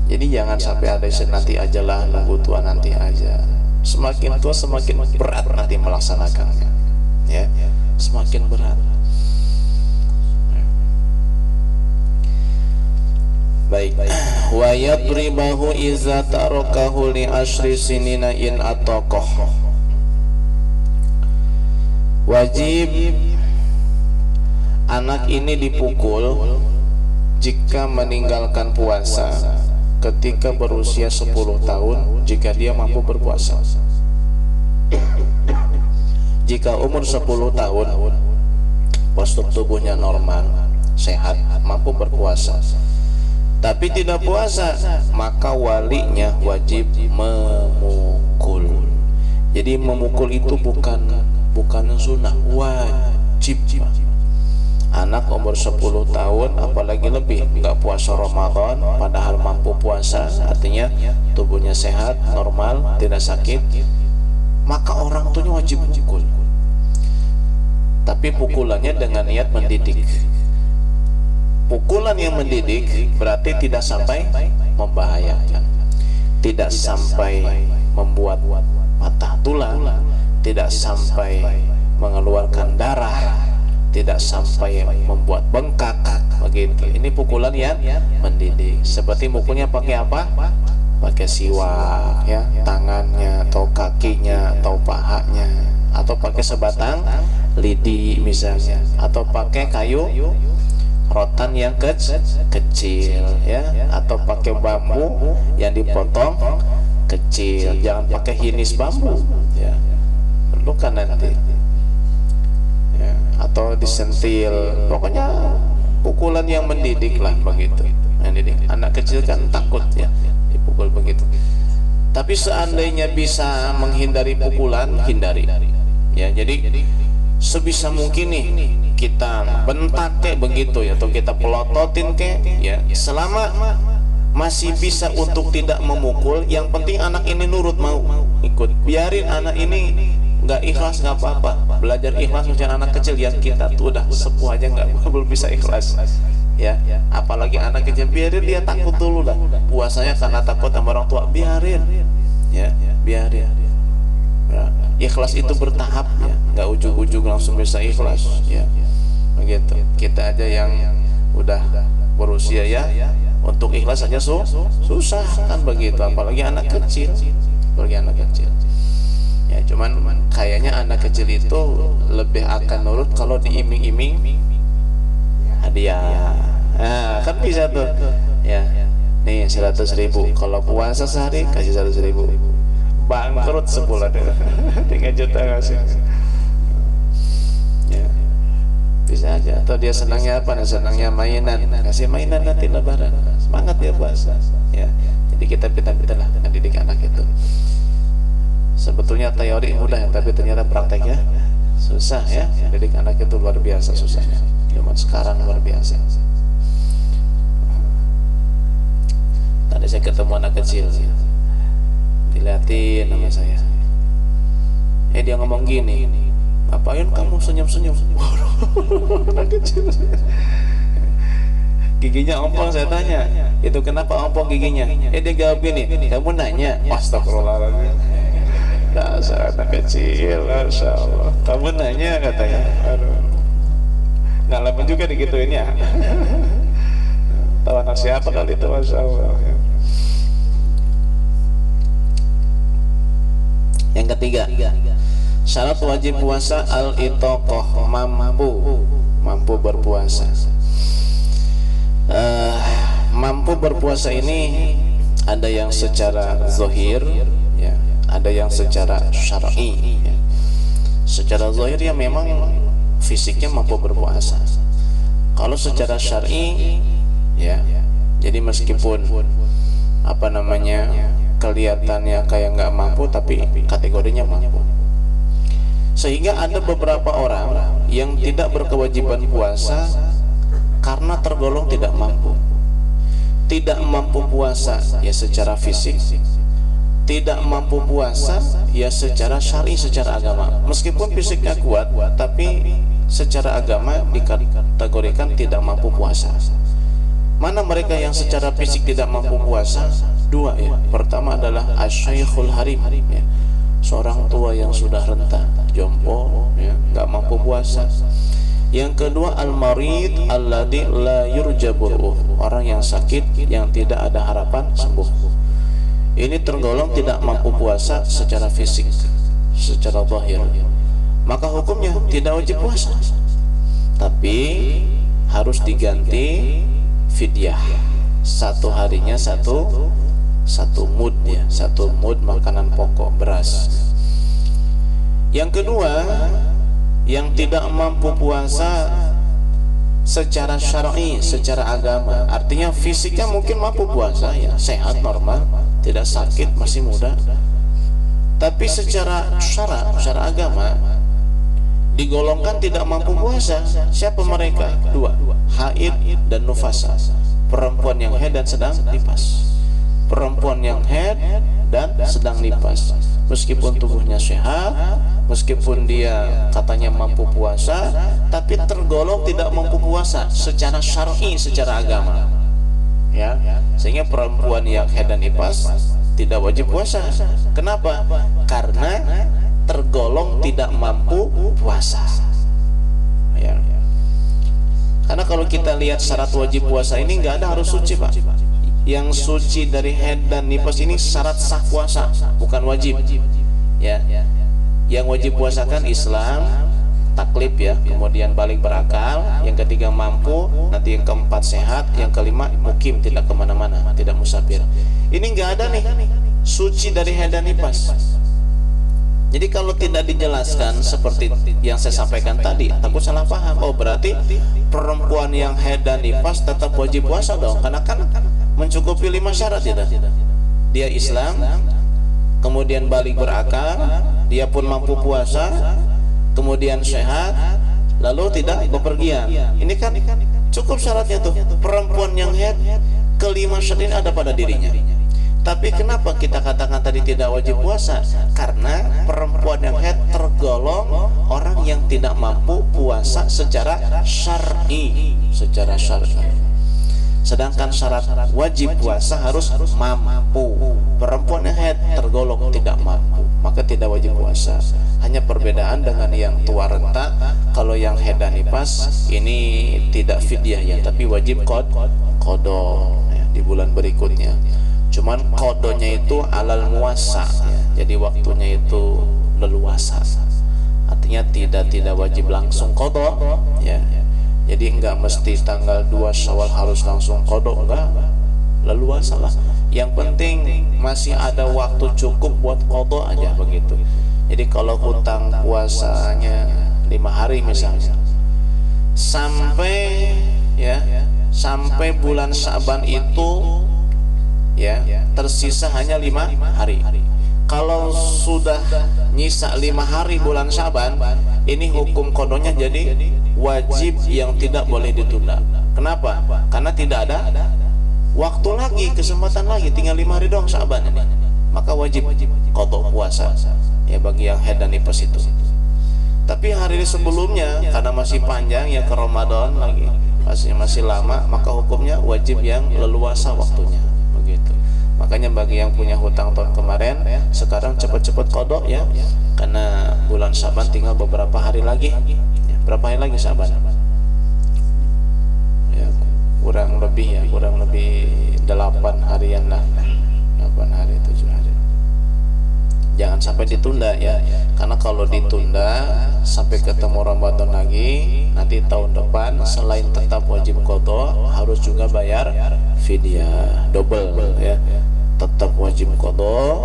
Jadi jangan sampai ada nanti ajalah, nunggu tua nanti aja. Semakin tua semakin berat nanti melaksanakannya, ya, semakin berat. Baik. Wa yadribahu iza tarakahu li ashri sinina in ataqah. Wajib anak ini dipukul jika meninggalkan puasa ketika berusia 10 tahun jika dia mampu berpuasa. Jika umur 10 tahun postur tubuhnya normal, sehat, mampu berpuasa, tapi tidak puasa, maka walinya wajib memukul. Jadi memukul itu bukan sunnah, wajib. Anak umur 10 tahun apalagi lebih nggak puasa Ramadan padahal mampu puasa, artinya tubuhnya sehat, normal, tidak sakit, maka orang tuanya wajib pukul. Tapi pukulannya dengan niat mendidik. Pukulan yang mendidik berarti tidak sampai membahayakan, tidak sampai membuat patah tulang, tidak sampai mengeluarkan darah, tidak sampai membuat bengkak, begitu. Ini pukulan yang mendidik. Seperti mukulnya pakai apa? Pakai siwak, ya, tangannya atau kakinya atau pahanya, atau pakai sebatang lidi misalnya, atau pakai kayu rotan yang kecil, ya, atau pakai bambu yang dipotong kecil. Jangan pakai hinis bambu, ya, perlu kan nanti. Atau disentil, pokoknya pukulan yang mendidik lah, begitu. Mendidik anak kecil kan takut ya dipukul begitu. Tapi seandainya bisa menghindari pukulan, hindari. Ya, jadi sebisa mungkin nih kita bentak kayak begitu ya, atau kita pelototin kayak ya, selama masih bisa untuk tidak memukul, yang penting anak ini nurut, mau ikut. Biarin anak ini nggak ikhlas nggak apa-apa, belajar ikhlas macam anak kecil. Yang kita tuh udah sepuh aja belum bisa ikhlas, ya. Apalagi anak kecil, biarin dia takut dulu lah puasanya karena takut sama orang tua, biarin, ya, biarin. Ya, ikhlas itu bertahap, ya, nggak ujug-ujug langsung bisa ikhlas, ya, begitu. Kita aja yang udah berusia ya, untuk ikhlas aja susah kan begitu, apalagi anak kecil, apalagi anak kecil. Ya, cuman kayaknya anak kecil itu lebih akan nurut kalau diiming-iming hadiah. Nah, kan bisa tuh. Ya, nih 100.000. Kalau puasa sehari kasih 100.000. Bangkrut sebulan 3 juta kasih. Ya, bisa aja. Atau dia senangnya apa? Senangnya mainan. Kasih mainan nanti lebaran. Semangat dia puasa. Ya, jadi kita pintar-pintar lah mendidik anak itu. Sebetulnya teori mudah, tapi ternyata prakteknya susah ya. Mendidik anak itu luar biasa susahnya. Zaman sekarang luar biasa. Tadi saya ketemu anak kecil, dilihatin sama saya. Dia ngomong gini, "Ngapain kamu senyum-senyum?" Anak kecil. Giginya ompong, saya tanya, "Itu kenapa ompong giginya?" Dia jawab gini, "Kamu nanya." Astagfirullahaladzim. Dasar anak kecil, Masya Allah. Kamu nanya katanya. Aduh, ngalamin juga digituin ya. Tahu anak siapa kali itu, Masya Allah. Yang ketiga, syarat wajib puasa al-itaqah, mampu berpuasa. Mampu berpuasa ini ada yang secara zahir, ya, ada yang secara syar'i. Ya. Secara zahir ya memang fisiknya mampu berpuasa. Kalau secara syar'i, ya, jadi meskipun apa namanya kelihatannya kayak nggak mampu, tapi kategorinya mampu. Sehingga ada beberapa orang yang tidak berkewajiban puasa karena tergolong tidak mampu. Tidak mampu puasa ya secara fisik, tidak mampu puasa ya secara syar'i, secara agama. Meskipun fisiknya kuat, tapi secara agama dikategorikan tidak mampu puasa. Mana mereka yang secara fisik tidak mampu puasa? Dua ya. Pertama adalah asyaikhul harim, ya, seorang tua yang sudah renta, jompo, ya, nggak mampu puasa. Yang kedua al-marid alladzi la yurja bur'uh, orang yang sakit yang tidak ada harapan sembuh. Ini tergolong tidak mampu puasa secara fisik, secara zahir. Maka hukumnya tidak wajib puasa, tapi harus diganti fidyah. Satu harinya satu mud ya, satu mud makanan pokok beras. Yang kedua, yang tidak mampu puasa secara syar'i, secara agama, artinya fisiknya mungkin mampu puasa ya, sehat normal, tidak sakit, masih muda, tapi secara secara agama digolongkan tidak mampu puasa. Siapa mereka? Dua, haid dan nufasa, perempuan yang haid dan sedang nifas. Perempuan yang haid dan sedang nifas, meskipun tubuhnya sehat, meskipun dia katanya mampu puasa, tapi tergolong tidak mampu puasa secara syar'i, secara agama, ya. Sehingga perempuan yang haid dan nifas tidak wajib puasa. Kenapa? Karena tergolong tidak mampu puasa, ya. Karena kalau kita lihat syarat wajib puasa ini nggak ada harus suci, Pak. Yang suci dari haid dan nifas ini syarat sah puasa, bukan wajib, ya. Yang wajib puasa kan Islam, taklif ya, kemudian balik berakal, yang ketiga mampu, nanti yang keempat sehat, yang kelima mukim, tidak kemana-mana, tidak musafir. Ini nggak ada nih suci dari haid dan nifas. Jadi kalau tidak dijelaskan seperti yang saya sampaikan tadi, takut salah paham. Oh, berarti perempuan yang haid dan nifas tetap wajib puasa dong, karena kan mencukupi 5 syarat ya. Dia Islam, kemudian balik berakal, dia pun mampu puasa, kemudian sehat, lalu tidak bepergian. Ini kan cukup syaratnya tuh. Perempuan yang haid, kelima syarat ini ada pada dirinya. Tapi kenapa kita katakan tadi tidak wajib puasa? Karena perempuan yang haid tergolong orang yang tidak mampu puasa secara syar'i, secara syar'i. Sedangkan syarat wajib puasa harus mampu. Perempuan yang haid tergolong tidak mampu, maka tidak wajib puasa. Hanya perbedaan dengan yang tua renta. Kalau yang haid dan nifas ini tidak fidyah ya, tapi wajib qada ya, di bulan berikutnya. Cuman kodonya itu alal muasa ya, jadi waktunya itu leluasa. Artinya tidak wajib langsung qada ya. Jadi enggak mesti tanggal 2 Syawal harus langsung qada, enggak, leluasa lah. Yang penting masih ada waktu cukup buat qada aja begitu. Jadi kalau hutang puasanya 5 hari misalnya, sampai bulan Syaban itu ya tersisa hanya 5 hari. Kalau sudah nyisa 5 hari bulan Syaban, ini hukum qadanya jadi wajib yang tidak boleh ditunda. Kenapa? Karena tidak ada waktu lagi, kesempatan lagi, tinggal 5 hari doang Syaban ini. Maka wajib qada puasa ya bagi yang haid dan nifas itu. Tapi hari sebelumnya karena masih panjang ya, ke Ramadan lagi masih lama, maka hukumnya wajib yang leluasa waktunya begitu. Makanya bagi yang punya hutang tahun kemarin, sekarang cepat-cepat qada ya, karena bulan Syaban tinggal beberapa hari lagi ya. Berapa hari lagi Syaban? Ya, kurang lebih 8 harian lah, 8 hari 7 hari. Jangan sampai ditunda ya, karena kalau ditunda sampai ketemu Ramadan lagi, nanti tahun depan selain tetap wajib qada, harus juga bayar fidyah double ya. Tetap wajib qada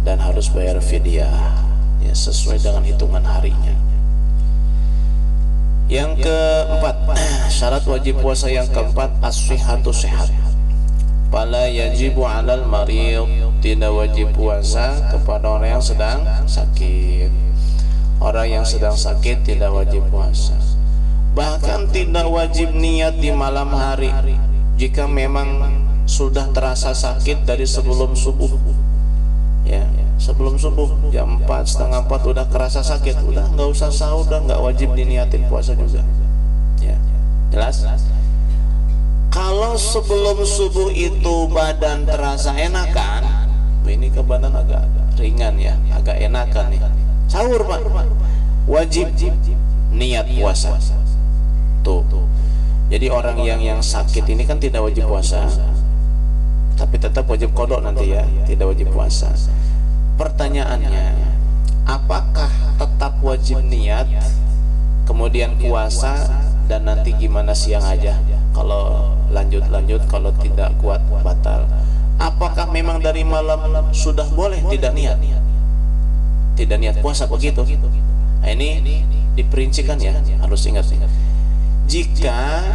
dan harus bayar fidyah ya, sesuai dengan hitungan harinya. Yang keempat, syarat wajib puasa yang keempat, as-sihhatu, sehat. Fala yajibu 'alal marid, tidak wajib puasa kepada orang yang sedang sakit. Orang yang sedang sakit tidak wajib puasa. Bahkan tidak wajib niat di malam hari jika memang sudah terasa sakit dari sebelum subuh ya, sebelum subuh jam 4, setengah 4 udah kerasa sakit, udah nggak usah sahur, udah nggak wajib diniatin puasa juga ya. Jelas? Kalau sebelum subuh itu badan terasa enakan, ini ke badan agak ringan ya, agak enakan nih, sahur Pak, wajib niat puasa tuh. Jadi orang yang sakit ini kan tidak wajib puasa, tapi tetap wajib qada nanti ya, tidak wajib puasa. Pertanyaannya, apakah tetap wajib niat kemudian puasa dan nanti gimana siang aja? Kalau lanjut, kalau tidak kuat batal. Apakah memang dari malam sudah boleh tidak niat puasa begitu? Nah, ini diperincikan ya, harus ingat. Jika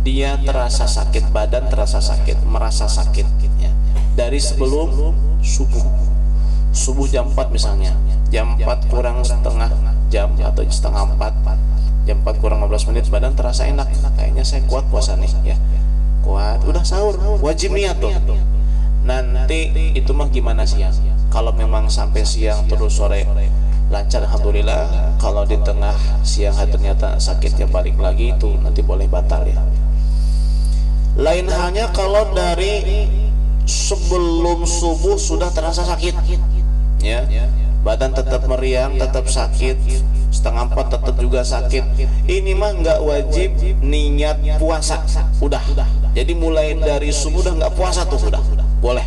dia terasa sakit, badan terasa sakit, merasa sakit ya, dari sebelum subuh jam 4 misalnya, jam 4 kurang setengah jam atau setengah 4, jam 4 kurang 15 menit badan terasa enak, kayaknya saya kuat puasa nih ya, kuat, udah sahur, wajib niat tuh. Nanti itu mah gimana siang? Kalau memang sampai siang terus sore lancar, alhamdulillah. Kalau di tengah siang hari ternyata sakitnya balik lagi, itu nanti boleh batal ya. Lain halnya kalau dari sebelum subuh sudah terasa sakit ya, badan tetap meriang, tetap sakit, setengah 4 tetap juga sakit, ini mah nggak wajib niat puasa, udah. Jadi mulai dari subuh udah nggak puasa tuh, udah boleh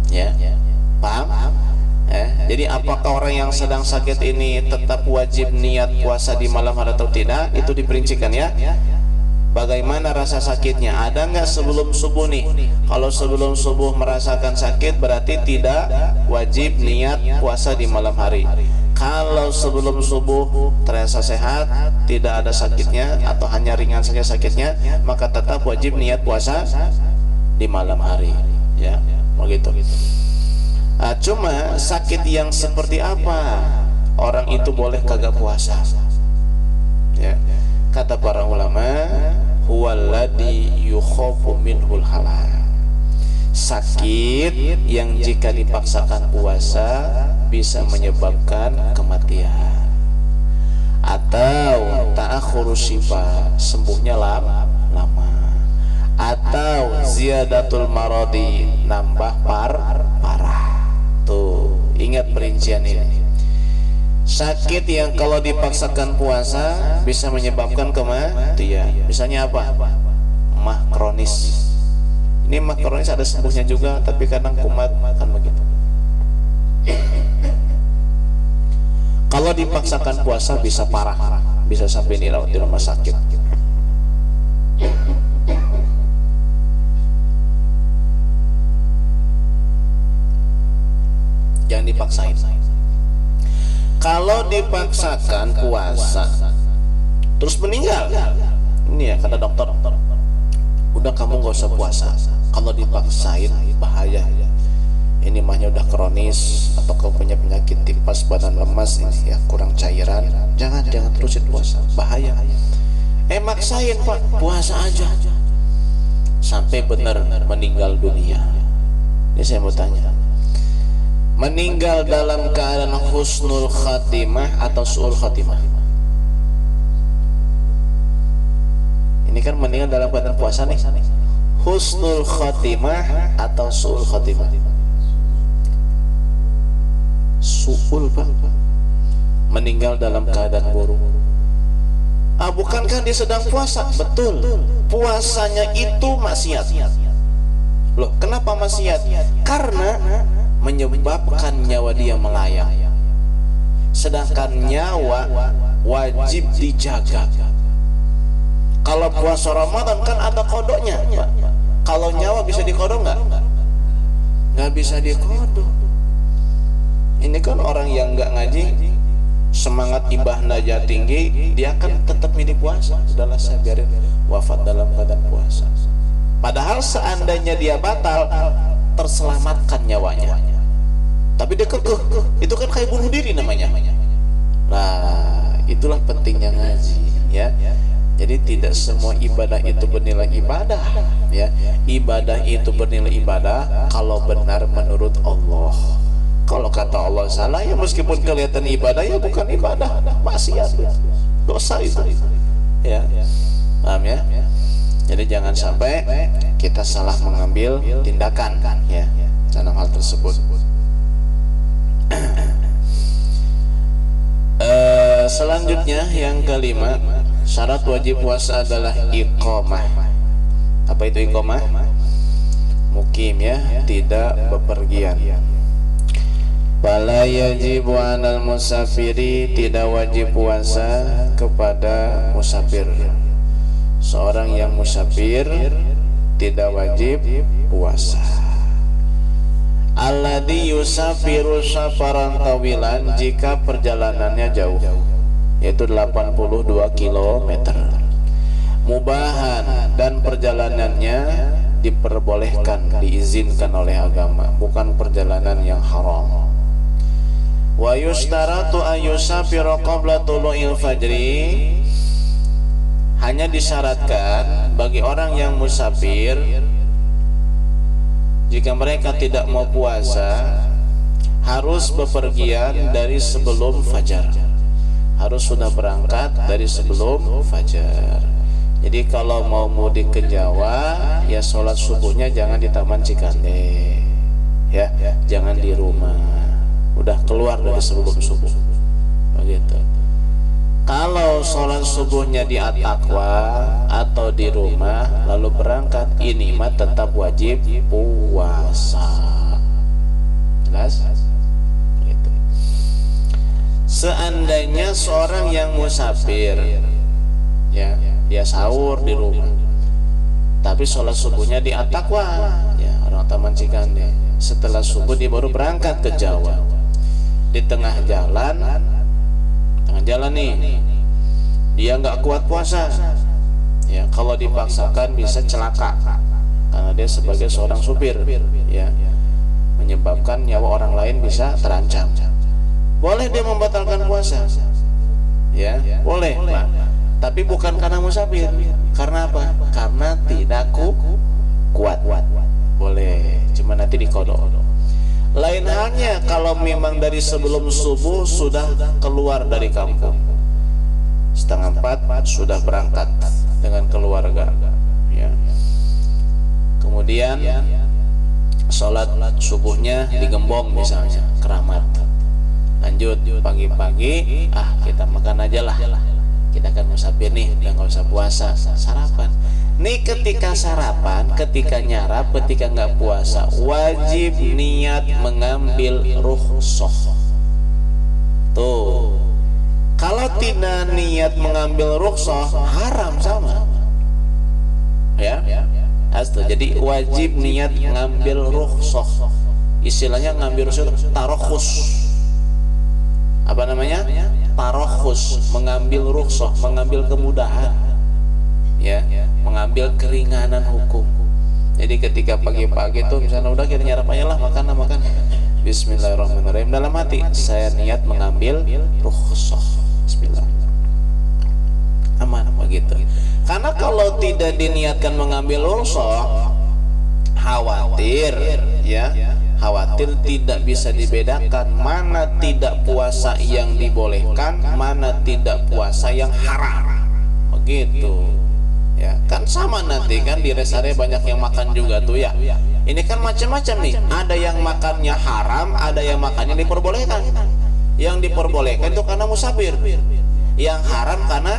ya, paham? Jadi apakah orang yang sedang sakit ini tetap wajib niat puasa di malam hari atau tidak, itu diperincikan ya. Bagaimana rasa sakitnya? Ada nggak sebelum subuh nih? Kalau sebelum subuh merasakan sakit, berarti tidak wajib niat puasa di malam hari. Kalau sebelum subuh terasa sehat, tidak ada sakitnya atau hanya ringan saja sakitnya, maka tetap wajib niat puasa di malam hari ya, begitu. Nah, cuma sakit yang seperti apa orang itu boleh kagak puasa ya? Kata para ulama, huwaladzi yukhafu minhul halal. Sakit yang jika dipaksakan puasa bisa menyebabkan kematian, atau ta'akhurus syifa, sembuhnya lama, atau ziyadatul maradi, nambah parah. Tuh, ingat perincian ini. Sakit yang kalau dipaksakan puasa bisa menyebabkan kematian. Misalnya apa? Mah kronis. Ini mah kronis ada sembuhnya juga, tapi kadang kumat kan begitu. Kalau dipaksakan puasa bisa parah, bisa sampai dirawat di rumah sakit. Jangan dipaksain. Kalau dipaksakan puasa terus meninggal, ini ya kata dokter, udah kamu gak usah puasa. Kalau dipaksain bahaya. Ini mahnya udah kronis atau kau punya penyakit tipes, badan lemas, ini ya kurang cairan, jangan terusin puasa, bahaya. Maksain Pak, puasa aja sampai benar meninggal dunia. Ini saya mau tanya, meninggal dalam keadaan husnul khatimah atau su'ul khatimah? Ini kan meninggal dalam keadaan puasa nih, husnul khatimah atau su'ul khatimah? Su'ul Pak, meninggal dalam keadaan buruk. Bukankah dia sedang puasa? Betul, puasanya itu maksiat. Loh, kenapa maksiat? Karena menyebabkan nyawa dia melayang. Sedangkan nyawa wajib dijaga. Kalau puasa Ramadan kan ada kodoknya, Pak. Kalau nyawa bisa dikodok nggak? Nggak bisa dikodok. Ini kan orang yang nggak ngaji, semangat ibadahnya tinggi, dia kan tetap milih puasa. Udahlah saya biarin wafat dalam keadaan puasa. Padahal seandainya dia batal, terselamatkan nyawanya. Tapi dia kekeh, itu kan kayak bunuh diri namanya. Nah, itulah pentingnya ngaji, ya. Jadi tidak semua ibadah itu bernilai ibadah, ya. Ibadah itu bernilai ibadah kalau benar menurut Allah. Kalau kata Allah salah, ya meskipun kelihatan ibadah, ya bukan ibadah, maksiat, dosa itu, ya. Paham ya? Jadi jangan sampai kita salah mengambil tindakan, ya, dalam hal tersebut. Selanjutnya yang kelima, syarat wajib puasa adalah iqamah. Apa itu iqamah? Mukim, ya, tidak bepergian. Fala yajibu 'alal musafiri, tidak wajib puasa kepada musafir. Seorang yang musafir tidak wajib puasa. Alladhi yusafiru safaran tawilan, jika perjalanannya jauh, yaitu 82 km. Mubahan, dan perjalanannya diperbolehkan, diizinkan oleh agama, bukan perjalanan yang haram. Wa yustaratu ayyusafira qabla tulu'il fajri, hanya disyaratkan bagi orang yang musafir, jika mereka tidak mau puasa, harus bepergian dari sebelum fajar, harus sudah berangkat dari sebelum fajar. Jadi kalau mau mudik ke Jawa, ya sholat subuhnya jangan di Taman Cikande, ya, jangan di rumah, udah keluar dari sebelum subuh, begitu. Kalau sholat subuhnya di At-Taqwa atau di rumah lalu berangkat, ini mah tetap wajib puasa. Jelas? Gitu. Seandainya seorang yang musafir, ya, dia sahur di rumah, tapi sholat subuhnya di At-Taqwa, ya, orang Taman Cikande, setelah subuh dia baru berangkat ke Jawa. Di tengah jalan nih, dia nggak kuat puasa, ya, kalau dipaksakan bisa celaka, karena dia sebagai seorang supir, ya, menyebabkan nyawa orang lain bisa terancam. Boleh dia membatalkan puasa, ya, boleh, Pak. Tapi bukan karena musafir. Karena apa? Karena tidak kuat. Boleh, cuma nanti dikodok. Lain halnya kalau memang dari sebelum subuh sudah keluar dari kampung, 3:30 sudah berangkat dengan keluarga, ya. Kemudian sholat subuhnya di Gembong misalnya, Keramat. Lanjut pagi-pagi, kita makan aja lah, kita kan musafir nih, udah nggak usah puasa, sarapan. Nih ketika sarapan, ketika nyarap, ketika nggak puasa, wajib niat mengambil rukhsah. Tuh, Kalau tidak niat mengambil rukhsah haram sama. Ya. Jadi wajib niat ngambil rukhsah. Istilahnya ngambil rukhsah tarokhus. Apa namanya? Tarokhus, mengambil rukhsah, mengambil kemudahan. Ya, mengambil keringanan hukum. Jadi ketika pagi-pagi tuh misalnya udah kita nyarap aja lah makan. Bismillahirrahmanirrahim. Dalam hati saya niat mengambil rukhsah. Bismillah. Aman begitu. Karena kalau tidak diniatkan mengambil rukhsah, khawatir tidak bisa dibedakan mana tidak puasa yang dibolehkan, mana tidak puasa yang haram. Begitu. Ya, kan sama nanti kan di rest area banyak yang makan juga tuh ya. Ini kan macam-macam nih. Ada yang makannya haram, ada yang makannya diperbolehkan. Yang diperbolehkan itu karena musafir. Yang haram karena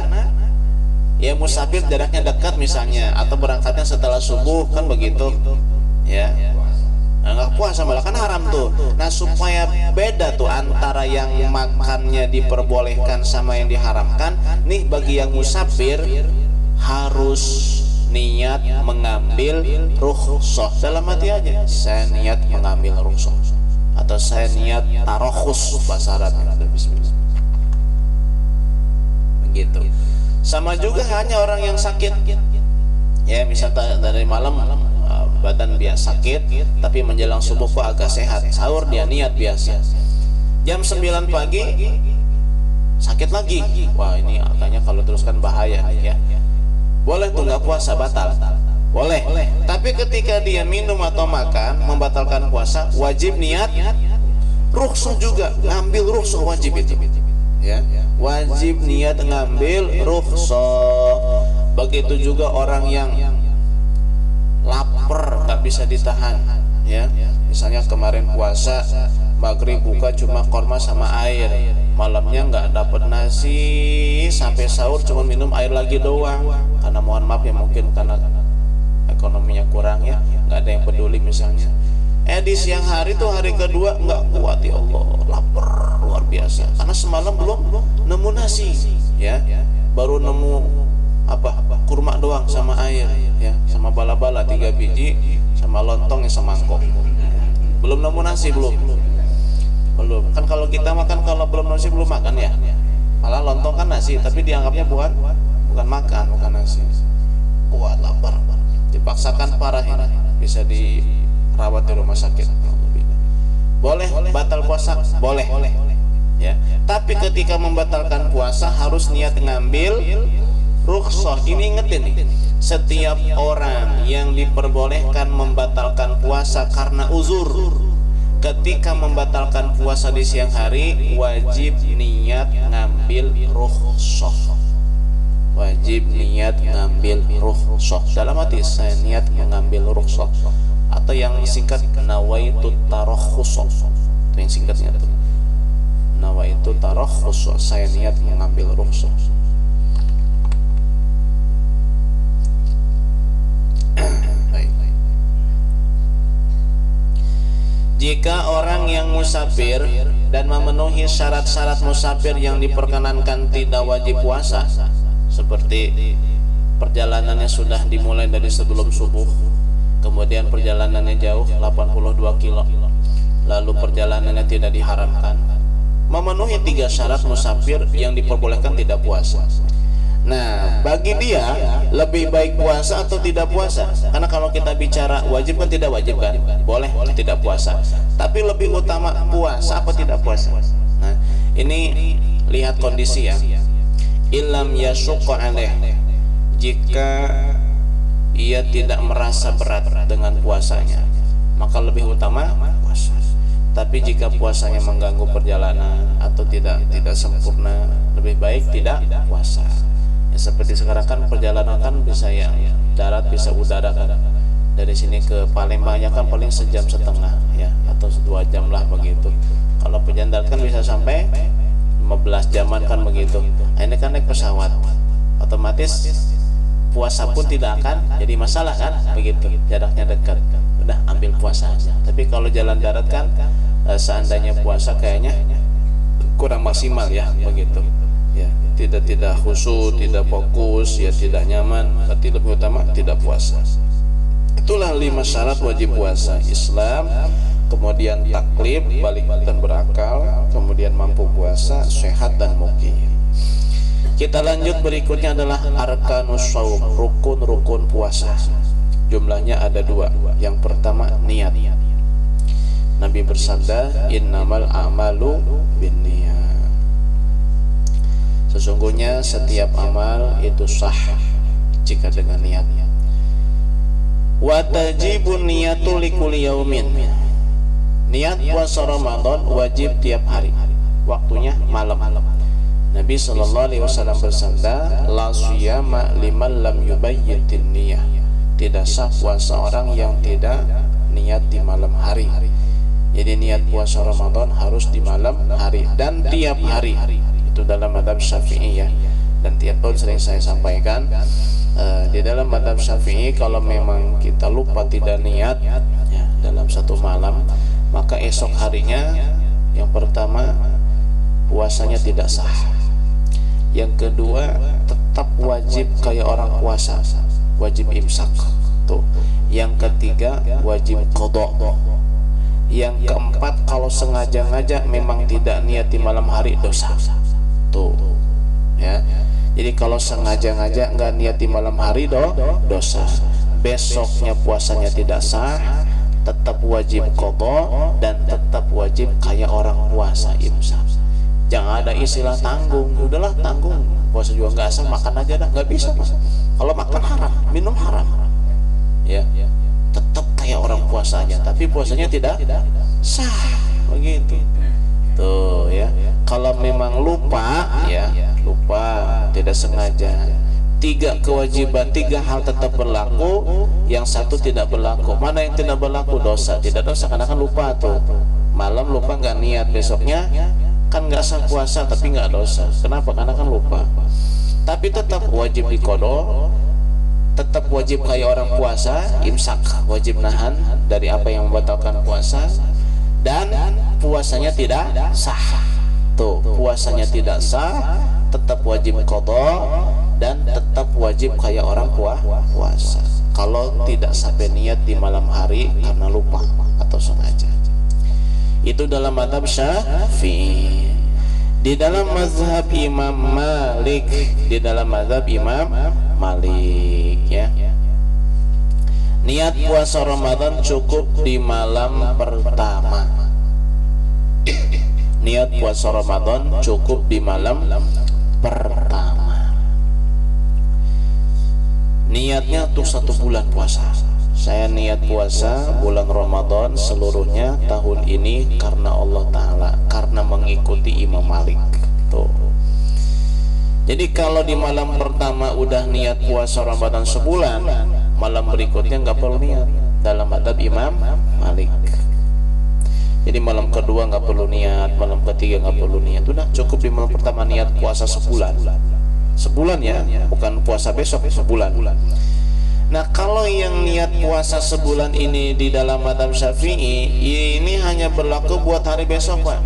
ya musafir jaraknya dekat misalnya, atau berangkatnya setelah subuh kan begitu. Ya. Nggak puasa malah kan haram tuh. Nah supaya beda tuh antara yang makannya diperbolehkan sama yang diharamkan, nih bagi yang musafir harus niat mengambil rukhsah. Dalam hati aja saya niat mengambil rukhsah, atau saya niat tarokhus bahasa Arabnya. Bismillah. Begitu. Sama juga hanya orang yang sakit. Ya misalnya dari malam badan biasa sakit, tapi menjelang subuh kok agak sehat, sahur dia niat biasa. Jam 9 pagi sakit lagi. Wah ini kayaknya kalau teruskan bahaya ya. Boleh tuh nggak puasa, batal. Boleh. Tapi ketika dia minum atau makan membatalkan puasa, wajib niat rukhsah juga. Ngambil rukhsah wajib itu. Ya. Wajib niat ngambil rukhsah. Begitu juga orang yang lapar nggak bisa ditahan. Ya. Misalnya kemarin puasa maghrib buka cuma korma sama air, malamnya nggak dapat nasi, sampai sahur cuma minum air lagi doang. Karena mohon maaf ya mungkin karena ekonominya kurang ya, nggak ada yang peduli misalnya. Di siang hari tuh hari kedua nggak kuat ya Allah, lapar luar biasa. Karena semalam belum nemu nasi, ya, baru nemu kurma doang sama air, ya, sama bala-bala 3 biji, sama lontong yang semangkok. Belum nemu nasi belum. Kan kalau kita makan kalau belum nasi belum makan ya. Malah lontong kan nasi, tapi dianggapnya bukan makan, bukan nasi. Kuat lapar, dipaksakan parah ini, bisa dirawat di rumah sakit. Boleh batal puasa, boleh. Ya. Tapi ketika membatalkan puasa harus niat ngambil rukhsah. Ini ingetin nih, setiap orang yang diperbolehkan membatalkan puasa karena uzur, ketika membatalkan puasa di siang hari wajib niat ngambil rukhsah. Wajib niat ngambil rukhsah. Dalam hati saya niat mengambil rukhsah, atau yang singkat nawaitu tarokhus. Itu yang singkatnya tuh. Nawaitu tarokhus, saya niat mengambil rukhsah. Jika orang yang musafir dan memenuhi syarat-syarat musafir yang diperkenankan tidak wajib puasa, seperti perjalanannya sudah dimulai dari sebelum subuh, kemudian perjalanannya jauh 82 kilo, lalu perjalanannya tidak diharamkan, memenuhi 3 syarat musafir yang diperbolehkan tidak puasa. Nah, bagi dia lebih baik puasa atau tidak puasa? Karena kalau kita bicara wajib kan tidak wajib kan? Boleh tidak puasa. Tapi lebih utama puasa apa tidak puasa? Nah, ini lihat kondisi ya. Ilam yasuqqa alaih. Jika ia tidak merasa berat dengan puasanya, maka lebih utama puasa. Tapi jika puasanya mengganggu perjalanan atau tidak sempurna, lebih baik tidak puasa. Ya, seperti sekarang kan perjalanan kan bisa yang darat bisa udara kan, dari sini ke Palembangnya kan paling 1,5 jam ya, atau 2 jam lah begitu. Kalau perjalanan darat kan bisa sampai 15 jaman kan begitu. Nah, ini kan naik pesawat, otomatis puasa pun tidak akan jadi masalah kan begitu, jaraknya dekat, udah ambil puasa aja. Tapi kalau jalan darat kan seandainya puasa kayaknya kurang maksimal ya begitu. Ya, tidak khusyuk, tidak fokus, ya tidak nyaman, berarti lebih utama tidak puasa. Itulah 5 syarat wajib puasa: Islam, kemudian taklif, balik dan berakal, kemudian mampu puasa, sehat dan muqim. Kita lanjut, berikutnya adalah arkanus shaum, rukun-rukun puasa. Jumlahnya ada 2. Yang pertama niat. Nabi bersabda, innamal a'malu binniyat. Sesungguhnya setiap amal itu sah jika dengan niat. Wa tajibun niyatu likulli yaumin. Niat puasa Ramadan wajib tiap hari. Waktunya malam. Nabi sallallahu alaihi wasallam bersabda, la shiyama liman lam yubayyitin niyah. Tidak sah puasa orang yang tidak niat di malam hari. Jadi niat puasa Ramadan harus di malam hari dan tiap hari. Itu dalam mazhab Syafi'i ya. Dan tiap tahun sering saya sampaikan, di dalam mazhab Syafi'i kalau memang kita lupa tidak niat ya, dalam satu malam, maka esok harinya yang pertama puasanya tidak sah. Yang kedua tetap wajib kayak orang puasa, wajib imsak tuh. Yang ketiga wajib qada. Yang keempat kalau sengaja-ngaja memang tidak niat di malam hari, dosa tuh ya. Jadi kalau sengaja-ngaja nggak niat di malam hari dosa. Besoknya puasanya tidak sah, tetap wajib qada dan tetap wajib kayak orang puasa imsak. Jangan ada istilah tanggung, udahlah tanggung, puasa juga nggak sah, makan aja dah, nggak bisa mas. Kalau makan haram, minum haram, ya tetap kayak orang puasanya, tapi puasanya tidak sah, begitu. Tuh ya, kalau memang lupa ya, lupa, tidak sengaja. 3 kewajiban, 3 hal tetap berlaku, yang satu tidak berlaku. Mana yang tidak berlaku? Dosa. Tidak dosa karena kan lupa tuh. Malam lupa nggak niat, besoknya kan nggak sah puasa tapi nggak dosa. Kenapa? Karena kan lupa. Tapi tetap wajib diqada, tetap wajib kayak orang puasa, imsak, wajib nahan dari apa yang membatalkan puasa, dan puasanya tidak sah. Tuh, puasanya tidak sah, tetap wajib qada dan tetap wajib kayak orang puasa. Kalau tidak sampai niat di malam hari karena lupa atau sengaja. Itu dalam mazhab Syafi'i. Di dalam mazhab Imam Malik, ya, niat puasa Ramadan cukup di malam pertama. Niat puasa Ramadan cukup di malam pertama. Niatnya untuk 1 bulan puasa. Saya niat puasa bulan Ramadan seluruhnya tahun ini karena Allah Ta'ala, karena mengikuti Imam Malik. Tuh. Jadi kalau di malam pertama udah niat puasa Ramadan sebulan, malam berikutnya nggak perlu niat dalam mazhab Imam Malik. Jadi malam kedua nggak perlu niat, malam ketiga nggak perlu niat. Udah cukup di malam pertama niat puasa sebulan. Sebulan ya, bukan puasa besok, sebulan. Nah kalau yang niat puasa sebulan ini di dalam mazhab Syafi'i, ini hanya berlaku buat hari besok Pak.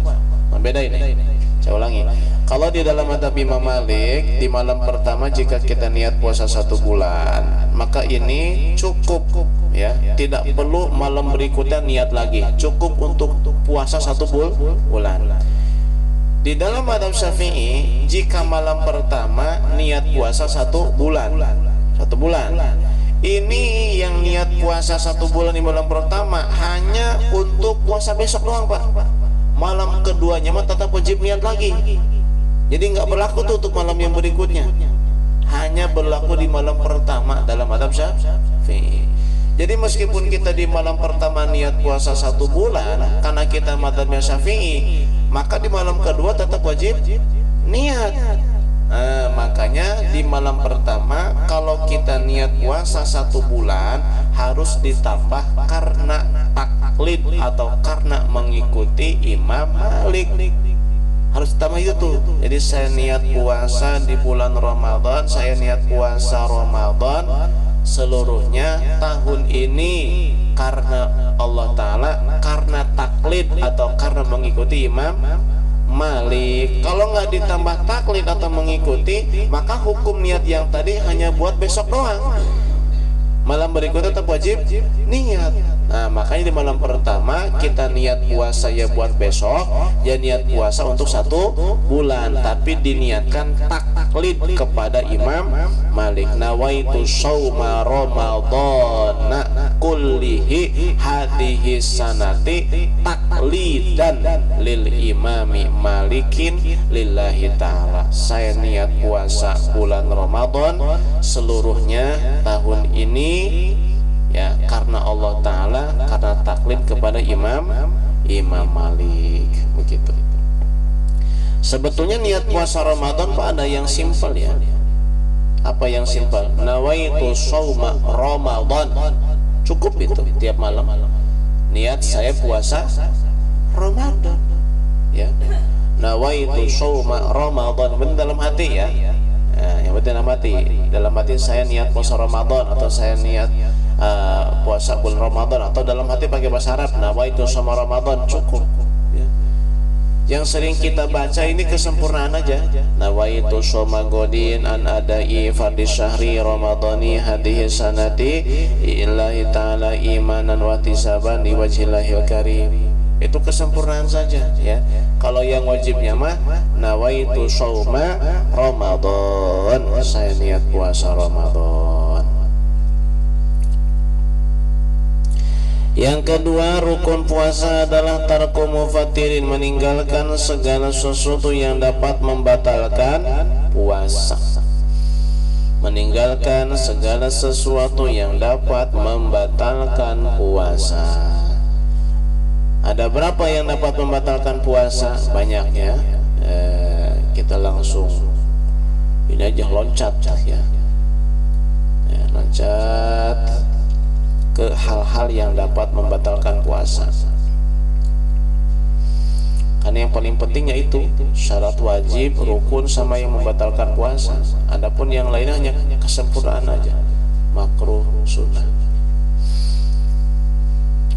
Nah, beda ini. Saya ulangi. Kalau di dalam mazhab Imam Malik, di malam pertama jika kita niat puasa 1 bulan, maka ini cukup ya, tidak perlu malam berikutnya niat lagi, cukup untuk puasa 1 bulan. Di dalam mazhab Syafi'i, jika malam pertama niat puasa 1 bulan, ini yang niat puasa 1 bulan di malam pertama hanya untuk puasa besok doang Pak. Malam keduanya mah tetap wajib niat lagi. Jadi nggak berlaku tuh untuk malam yang berikutnya. Hanya berlaku di malam pertama dalam mazhab Syafi'i. Jadi meskipun kita di malam pertama niat puasa 1 bulan karena kita mazhabnya Syafi'i, maka di malam kedua tetap wajib niat. Makanya di malam pertama kalau kita niat puasa 1 bulan harus ditambah karena taklid atau karena mengikuti Imam Malik. Harus ditambah itu tuh. Jadi saya niat puasa di bulan Ramadan, saya niat puasa Ramadan seluruhnya tahun ini karena Allah Ta'ala, karena taklid atau karena mengikuti Imam Malik. Kalau nggak ditambah taklid atau mengikuti, maka hukum niat yang tadi hanya buat besok doang. Malam berikutnya tetap wajib niat. Nah, makanya di malam pertama kita niat puasa ya buat besok, ya niat puasa untuk 1 bulan, tapi diniatkan taklid kepada Imam Malik. Nawaitu shauma ramadhana kullihi hadhihi sanati taklidan lil imami malikin lillahi ta'ala. Saya niat puasa bulan Ramadan seluruhnya tahun ini ya karena Allah Ta'ala, karena taklid kepada Imam Malik, begitu. Sebetulnya niat puasa Ramadan Pak ada yang simpel ya. Apa yang simpel? Nawaitu shauma Ramadan. Cukup itu tiap malam. Niat saya puasa Ramadan. Ya. Nawaitu shauma Ramadan, benar dalam hati ya. Nah, yang penting dalam hati. Dalam hati saya niat puasa Ramadan, atau saya niat puasa bulan Ramadan, atau dalam hati pakai bahasa Arab nawaitu shauma Ramadan, cukup. Yang sering kita baca ini kesempurnaan aja. Nawaitu shauma godin an adai fardhi syahri ramadhani hadhihi sanati illahi ta'ala imanan wa ihtisaban li wajhillahil karim. Itu kesempurnaan saja ya. Kalau yang wajibnya mah nawaitu shauma Ramadan, saya niat puasa Ramadan. Yang kedua, rukun puasa adalah tarku mufatirin, meninggalkan segala sesuatu yang dapat membatalkan puasa. Meninggalkan segala sesuatu yang dapat membatalkan puasa. Ada berapa yang dapat membatalkan puasa? Banyak ya. Kita langsung ini aja loncat ya. Loncat ke hal-hal yang dapat membatalkan puasa. Karena yang paling pentingnya itu syarat wajib, rukun, sama yang membatalkan puasa. Adapun yang lainnya hanya kesempurnaan aja, makruh, sunnah.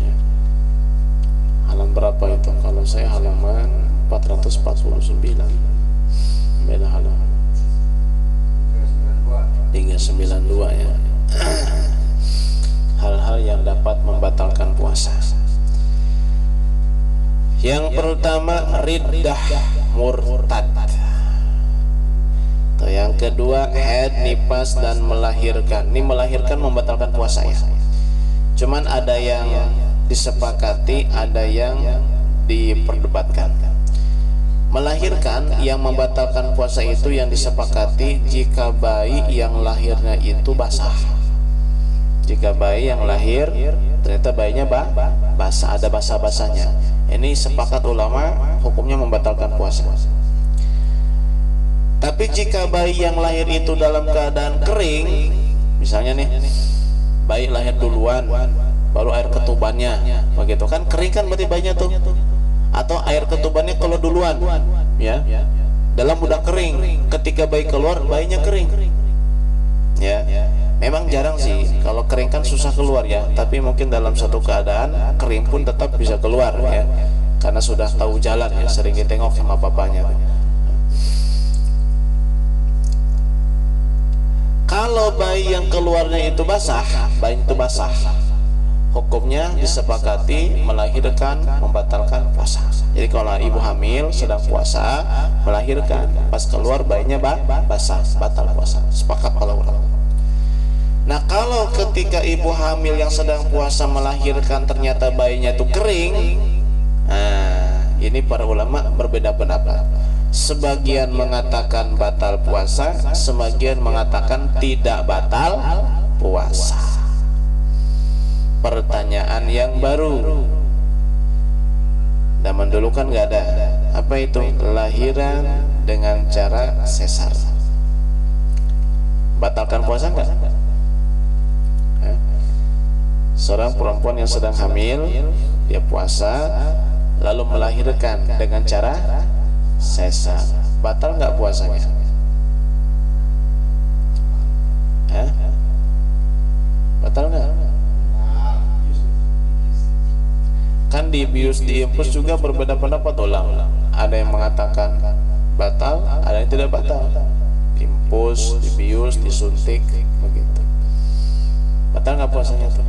Ya. Halaman berapa itu? Kalau saya halaman 449. Beda halaman 392 ya. Hal-hal yang dapat membatalkan puasa. Yang pertama, riddah murtad. Yang kedua, haid, nifas, dan melahirkan. Ini melahirkan membatalkan puasa ya. Cuman ada yang disepakati, ada yang diperdebatkan. Melahirkan yang membatalkan puasa itu yang disepakati jika bayi yang lahirnya itu basah. Jika bayi yang lahir ternyata bayinya basah, ada basah-basahnya, ini sepakat ulama hukumnya membatalkan puasa. Tapi jika bayi yang lahir itu dalam keadaan kering, misalnya nih bayi lahir duluan baru air ketubannya, begitu kan, kering kan berarti bayinya tuh, atau air ketubannya kalau duluan ya, dalam udah kering, ketika bayi keluar bayinya kering ya. Memang jarang sih, kalau kering kan susah keluar ya, tapi mungkin dalam satu keadaan kering pun tetap bisa keluar ya, karena sudah tahu jalan ya, sering ditengok sama papanya. Kalau bayi yang keluarnya itu basah, bayi itu basah, hukumnya disepakati melahirkan membatalkan puasa. Jadi kalau ibu hamil sedang puasa melahirkan, pas keluar bayinya basah, batal puasa. Sepakat para ulama. Nah, kalau ketika ibu hamil yang sedang puasa melahirkan ternyata bayinya itu kering, nah ini para ulama berbeda pendapat. Sebagian mengatakan batal puasa, sebagian mengatakan tidak batal puasa. Pertanyaan yang baru, zaman dulu kan nggak ada. Apa itu? Lahiran dengan cara sesar. Batalkan puasa nggak? Seorang perempuan yang sedang hamil, dia puasa lalu melahirkan dengan cara sesar, batal nggak puasanya? Batal nggak? Kan kan dibius diimpus juga berbeda pendapat ulama. Ada yang mengatakan batal, ada yang tidak batal. Impus, dibius, disuntik, begitu. Batal nggak puasanya tuh?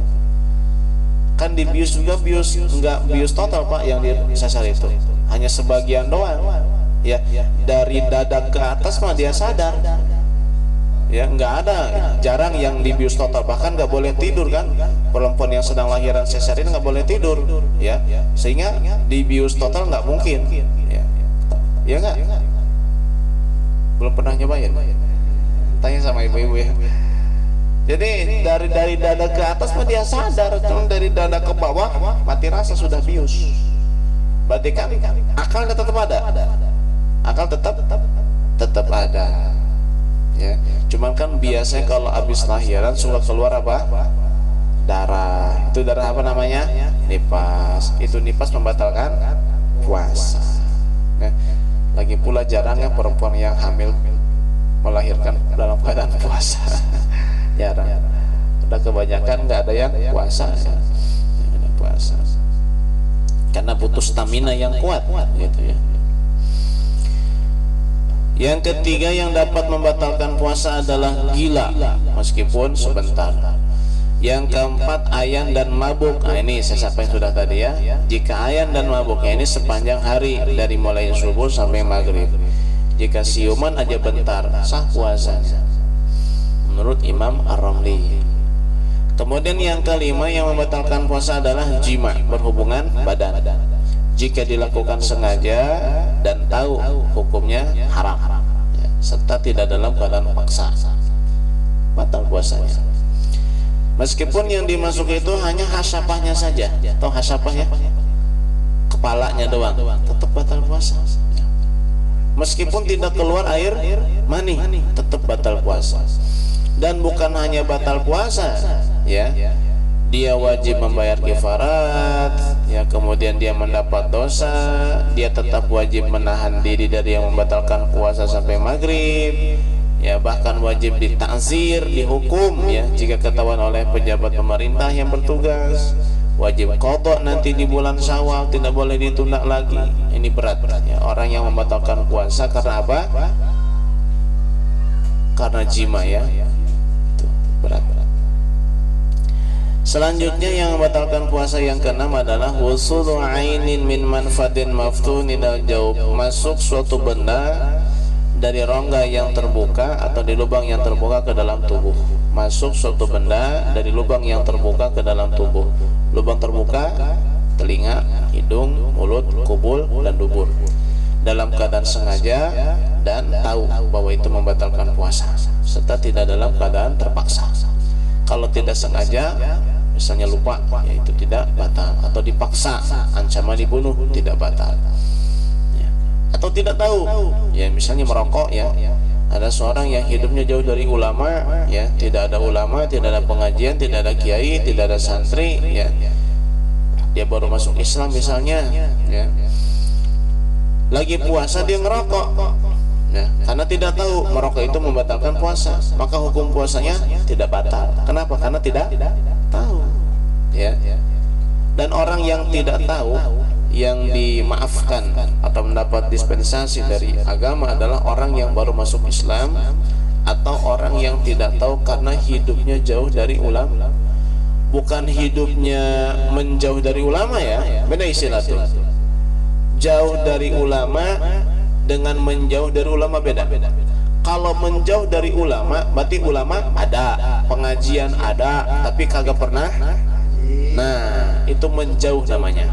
Kan dibius juga bius, nggak bius total Pak yang disasar itu, hanya sebagian doang. Ya, dari dada ke atas mah dia sadar. Ya, nggak ada, jarang yang dibius total, bahkan nggak boleh tidur kan, perempuan yang sedang lahiran cesarean nggak boleh tidur, ya, sehingga dibius total nggak mungkin, ya nggak, belum pernah nyobain, tanya sama ibu-ibu ya. Jadi dari dada ke atas mah dia sadar, cuma dari dada ke bawah mati rasa sudah bius, berarti kan akal tetap ada, akal tetap ada. Ya, cuman kan biasanya kalau habis lahiran suka keluar apa? Darah. Itu darah apa namanya? Nipas. Itu nipas membatalkan puasa. Nah, lagi pula jarangnya perempuan yang hamil melahirkan dalam keadaan puasa. Jarang. Udah kebanyakan nggak ada yang puasa. Ya. Ada puasa. Karena butuh stamina yang kuat, gitu ya. Yang ketiga yang dapat membatalkan puasa adalah gila, meskipun sebentar. Yang keempat, ayan dan mabuk. Nah, ini saya sampaikan sudah tadi ya. Jika ayan dan mabuknya ini sepanjang hari dari mulai subuh sampai maghrib. Jika siuman aja bentar, sah puasanya. Menurut Imam Ar-Ramli. Kemudian yang kelima yang membatalkan puasa adalah jima, berhubungan badan. Jika dilakukan sengaja dan tahu hukumnya haram, ya, serta tidak dalam keadaan paksa, batal puasanya. Meskipun yang dimasuk itu hanya hasapahnya saja, atau hasapahnya kepalanya doang, tetap batal puasa. Meskipun tidak keluar air mani, tetap batal puasa. Dan bukan hanya batal puasa, ya, dia wajib membayar kifarat, ya, kemudian dia mendapat dosa, dia tetap wajib menahan diri dari yang membatalkan puasa sampai maghrib, ya, bahkan wajib ditakzir, dihukum, ya, jika ketahuan oleh pejabat pemerintah yang bertugas, wajib qadha nanti di bulan Syawal, tidak boleh ditunda lagi. Ini berat, ya, orang yang membatalkan puasa karena apa? Karena jima, ya, itu berat. Selanjutnya yang membatalkan puasa yang keenam adalah wusulu ainin min manfadin maftunin al jaub, masuk suatu benda dari rongga yang terbuka atau di lubang yang terbuka ke dalam tubuh. Masuk suatu benda dari lubang yang terbuka ke dalam tubuh. Lubang terbuka telinga, hidung, mulut, kubul dan dubur. Dalam keadaan sengaja dan tahu bahwa itu membatalkan puasa, serta tidak dalam keadaan terpaksa. Kalau tidak sengaja, misalnya lupa, ya itu tidak batal. Atau dipaksa, ancaman dibunuh, tidak batal. Ya. Atau tidak tahu, ya, misalnya merokok, ya, ada seorang yang hidupnya jauh dari ulama, ya, tidak ada ulama, tidak ada pengajian, tidak ada kiai, tidak ada santri, ya, dia baru masuk Islam misalnya, ya, lagi puasa dia ngerokok. Ya, karena tidak tahu merokok itu membatalkan puasa, maka hukum puasanya tidak batal. Kenapa? Karena tidak tahu. Ya. Dan orang yang tidak tahu, yang dimaafkan atau mendapat dispensasi dari agama adalah orang yang baru masuk Islam atau orang yang tidak tahu karena hidupnya jauh dari ulama. Bukan hidupnya menjauh dari ulama, ya, beda istilah itu. Jauh dari ulama dengan menjauh dari ulama beda. Kalau menjauh dari ulama, berarti ulama ada, pengajian ada, tapi kagak pernah. Nah, itu menjauh namanya.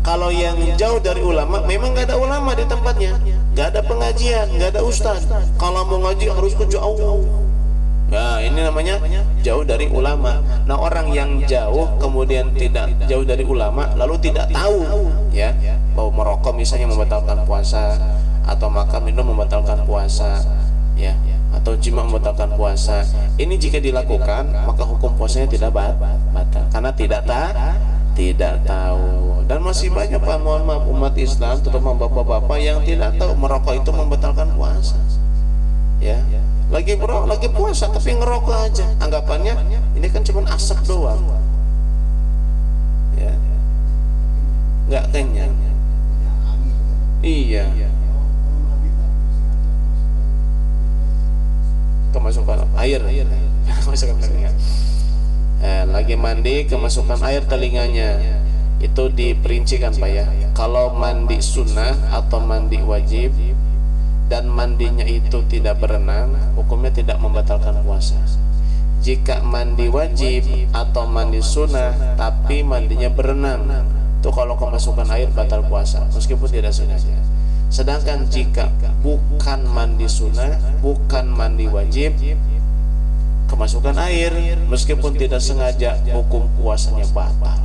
Kalau yang jauh dari ulama, memang gak ada ulama di tempatnya, gak ada pengajian, gak ada ustaz. Kalau mau ngaji harus ke jauh. Nah, ini namanya jauh dari ulama. Nah, orang yang jauh kemudian tidak jauh dari ulama, lalu tidak tahu, ya, bahwa merokok misalnya membatalkan puasa, atau makan minum membatalkan puasa, ya, atau jima membatalkan puasa. Ini jika dilakukan, maka hukum puasanya tidak batal, karena tidak tahu. Dan masih banyak, Pak, mohon maaf, umat Islam, terutama bapak-bapak yang tidak tahu merokok itu membatalkan puasa, ya. Lagi puasa tapi ngerokok aja, anggapannya ini kan cuma asap doang, ya. nggak kenyang. Iya, kemasukan air kemasukan telinga. Lagi mandi kemasukan air telinganya, itu diperincikan Pak ya. Kalau mandi sunnah atau mandi wajib dan mandinya itu tidak berenang, hukumnya tidak membatalkan puasa. Jika mandi wajib atau mandi sunnah tapi mandinya berenang, itu kalau kemasukan air batal puasa meskipun tidak sengaja. Sedangkan jika bukan mandi sunnah, bukan mandi wajib, kemasukan air meskipun tidak sengaja, hukum puasanya batal.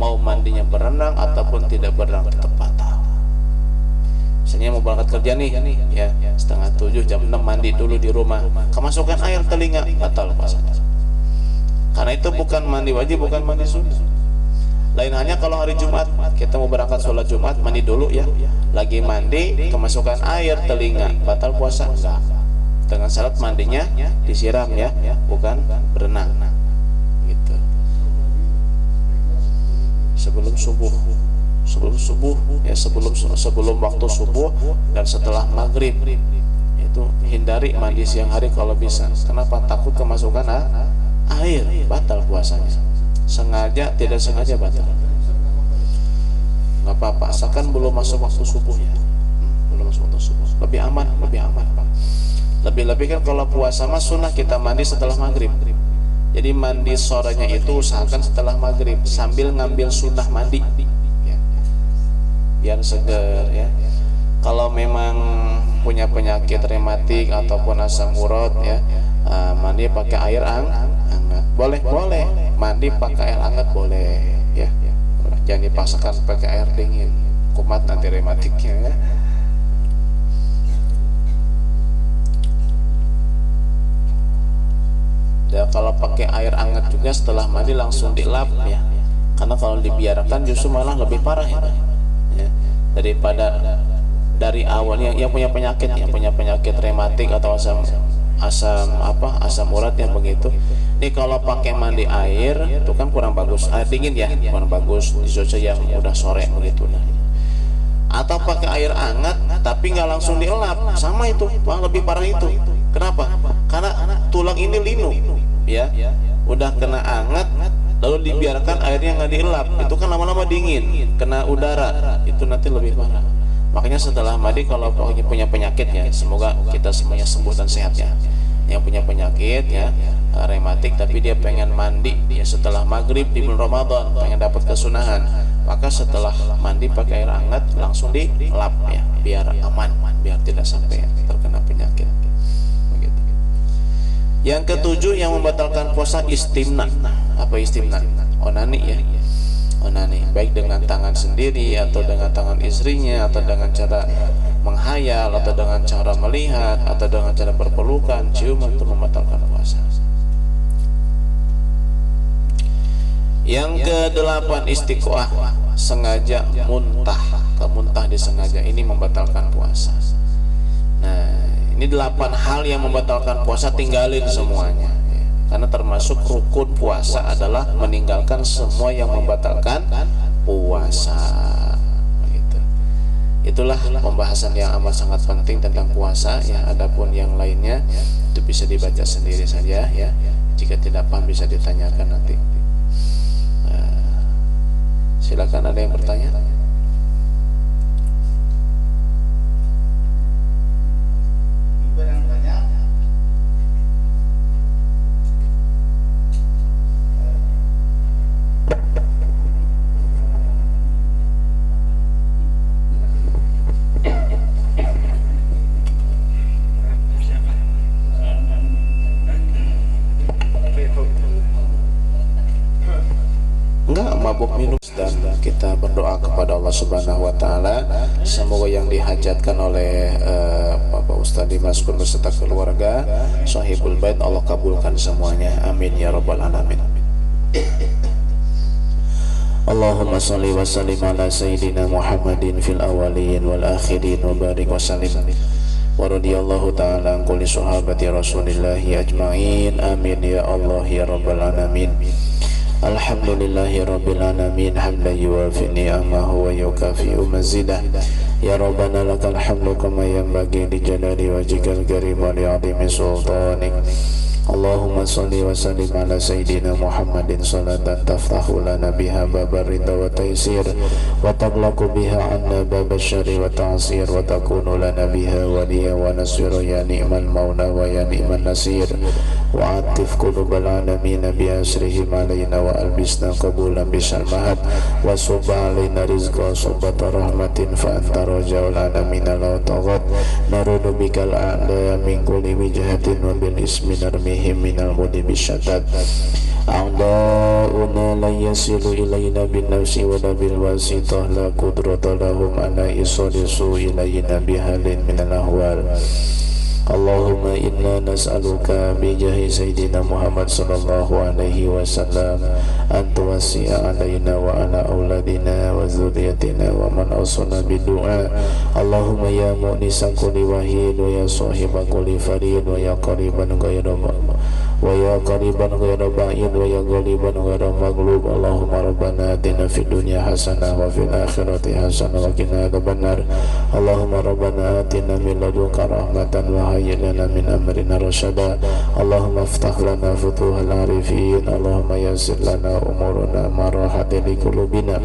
Mau mandinya berenang ataupun tidak berenang tetap batal. Misalnya mau berangkat kerja nih ya, 6:30 jam 6 mandi dulu di rumah, kemasukan air telinga, batal puasanya. Karena itu bukan mandi wajib, bukan mandi sunnah. Lain hanya kalau hari Jumat kita mau berangkat sholat Jumat, mandi dulu ya, lagi mandi kemasukan air telinga, batal puasa enggak? Dengan syarat mandinya disiram ya, bukan berenang gitu. Sebelum subuh ya, sebelum waktu subuh dan setelah maghrib itu hindari mandi siang hari kalau bisa. Kenapa? Takut kemasukan air, batal puasanya. Sengaja tidak sengaja batal. Nggak apa-apa, asalkan belum masuk waktu subuh ya. Belum masuk waktu subuh, lebih aman Pak. Lebih-lebih kan kalau puasa mah sunnah kita mandi setelah maghrib. Jadi mandi sorenya itu usahakan setelah maghrib sambil ngambil sunnah mandi ya, biar seger ya. Kalau memang punya penyakit rematik ataupun asam urat ya, mandi pakai air hangat boleh mandi pakai air hangat boleh ya, jangan dipaksakan pakai air dingin, kumat nanti rematiknya ya. Ya, kalau pakai air hangat juga setelah mandi langsung dilap ya, karena kalau dibiarkan justru malah lebih parah ya, daripada dari awalnya yang punya penyakit rematik atau asam urat yang begitu. Ini kalau pakai mandi air itu kan kurang bagus, air dingin ya, kurang bagus di cuaca yang udah sore begitu nah. Atau pakai air hangat tapi nggak langsung dilap, sama itu malah lebih parah itu. Kenapa? Karena tulang ini linu ya, udah kena hangat lalu dibiarkan airnya nggak dielap, itu kan lama-lama dingin, kena udara, itu nanti lebih parah. Makanya setelah mandi kalau punya penyakit ya, semoga kita semuanya sembuh dan sehat ya. Yang punya penyakit ya rematik tapi dia pengen mandi ya setelah maghrib di bulan Ramadan, pengen dapat kesunahan, maka setelah mandi pakai air hangat langsung dilap ya, biar aman, biar tidak sampai terkena penyakit. Begitu. Yang ketujuh yang membatalkan puasa istimna. Apa istimna? Onani ya. Onani, baik dengan tangan sendiri atau dengan tangan istrinya atau dengan cara menghayal atau dengan cara melihat atau dengan cara berpelukan, ciuman, itu membatalkan puasa. Yang ke-8 istiqoah, sengaja muntah, kemuntah disengaja, ini membatalkan puasa. Nah, ini 8 hal yang membatalkan puasa, tinggalin semuanya. Karena termasuk rukun puasa adalah meninggalkan semua yang membatalkan puasa. Begitu. Itulah pembahasan yang amat sangat penting tentang puasa ya. Adapun yang lainnya itu bisa dibaca sendiri saja ya. Jika tidak paham bisa ditanyakan nanti. Silakan, ada yang bertanya? Mabuk minum, dan kita berdoa kepada Allah Subhanahu wa taala semoga yang dihajatkan oleh Bapak Ustaz Dimaskur beserta keluarga Sahibul Bait Allah kabulkan semuanya, amin ya rabbal alamin. Allahumma salli wa sallim ala sayyidina Muhammadin fil awwalin wal akhirin wa barik wa sallim wa radiyallahu ta'ala an kulli sahabati rasulillahi ajma'in, amin ya Allah ya rabbal alamin. Alhamdulillahi Rabbil Alamin hamdan yuwafi ni'amahu wa yukafi'u mazidah. Ya Rabbana lakal hamdu kama yanbaghi li jalali wajhikal karim wa li'azimi sultanik. Allahumma salli wa sallim ala Sayyidina Muhammadin salatan taftahu lana biha babar ridha wa taysir wa taglaqu biha anna baba syari wa ta'sir wa takunu lana biha waliya wa nasira ya ni'mal maula wa ya ni'mal nasir wa atif qulubal alamin bi asrihim alaina wa albisna qabulan bisal mahad wa subha alaina rizqa subhata rahmatin fa anta raja'ul alamin la taghat narudu bikal a'la min kulli wijhatin wa bil ismi narmihim minal mudi bisyatat a'da'una la yasilu ilayna bin nafsi wa la bil wasitah la qudrata lahum ala isadisu ilayna bihalin minal ahwal. Allahumma inna nas'aluka bijahi Sayyidina Muhammad sallallahu alaihi wasallam an tuwasi'a alaina wa ala auladina wa zuriyatina wa man awsana bidu'a. Allahumma ya mu'nisan kulli wahid wa ya sahiba kulli farid wa ya qariban ghayra wa ya qariban ghayra ba'id wa ya ghaliban ghayra maghlub. Allahumma rabbana atina fid dunya hasanah wa fil akhirati hasanah wa qina adzabannar. Allahumma rabbana atina min ladunka rahmatan wa hayyi lana min amrina rasyada. Allahumma iftah lana futuhal arifin. Allahumma yassir lana umurana marahati li qulubina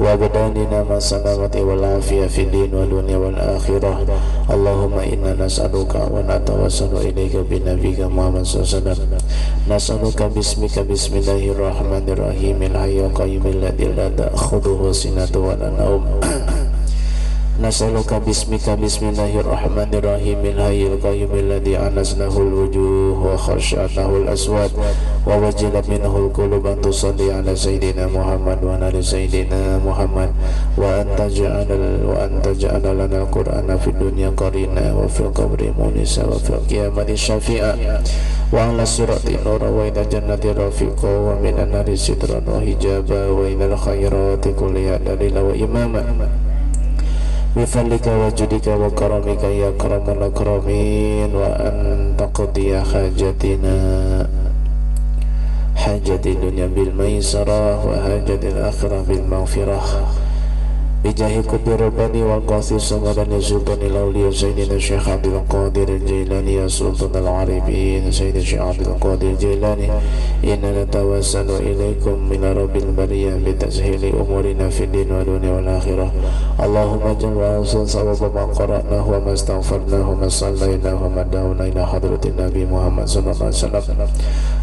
wa badanina masalamati wal afiyah fid din wal dunya wal akhirah. Allahumma inna nas'aluka wa natawassalu ilaika bi nabiyyika Muhammad sallallahu alaihi wasallam. Nas'aluka bismika bismillahirrahmanirrahim al-hayyul qayyum alladzi la ta'khudhuhu sinatun wa la nawm. Nas'aluka bismika bismillahirrahmanirrahim al-hayyul qayyum alladzi anasnahu al-wujuh wa khasha'nahu al-aswad wa wajilat minhu al-qulub an tusalli ala sayyidina Muhammad wa ala sayyidina Muhammad wa anta ja'ala lana al-Qur'ana fid dunya qarina wa fil qabri munisa wa fil qiyamati syafi'a wa ala sirati nura wa ila jannati rafiqa wa minan nari sitran wa hijaba wa ila khairati kulliha dalila wa imama bifadlika wa judika wa karamika ya akramul akramin wa an taqdiya hajatina hajati dunya bil maisarah wa hajatil akhirah bil maghfirah bijahi qutbi rabbani wal qasim samadani sultanil awliya sayyidina Syekh Abdul Qadir Jailani ya sultanul arifin sayyidina Syekh Abdul Qadir Jailani inna natawassalu ilaikum min rabbil bariyah bitashili umurina fid din wa dunya wal akhirah. Allahumma jal wa ansul sawaba ma qara'nahu wa ma astaghfarnahu wa ma sallaynahu wa ma da'una ila hadratin Nabi Muhammad sallallahu alaihi wasallam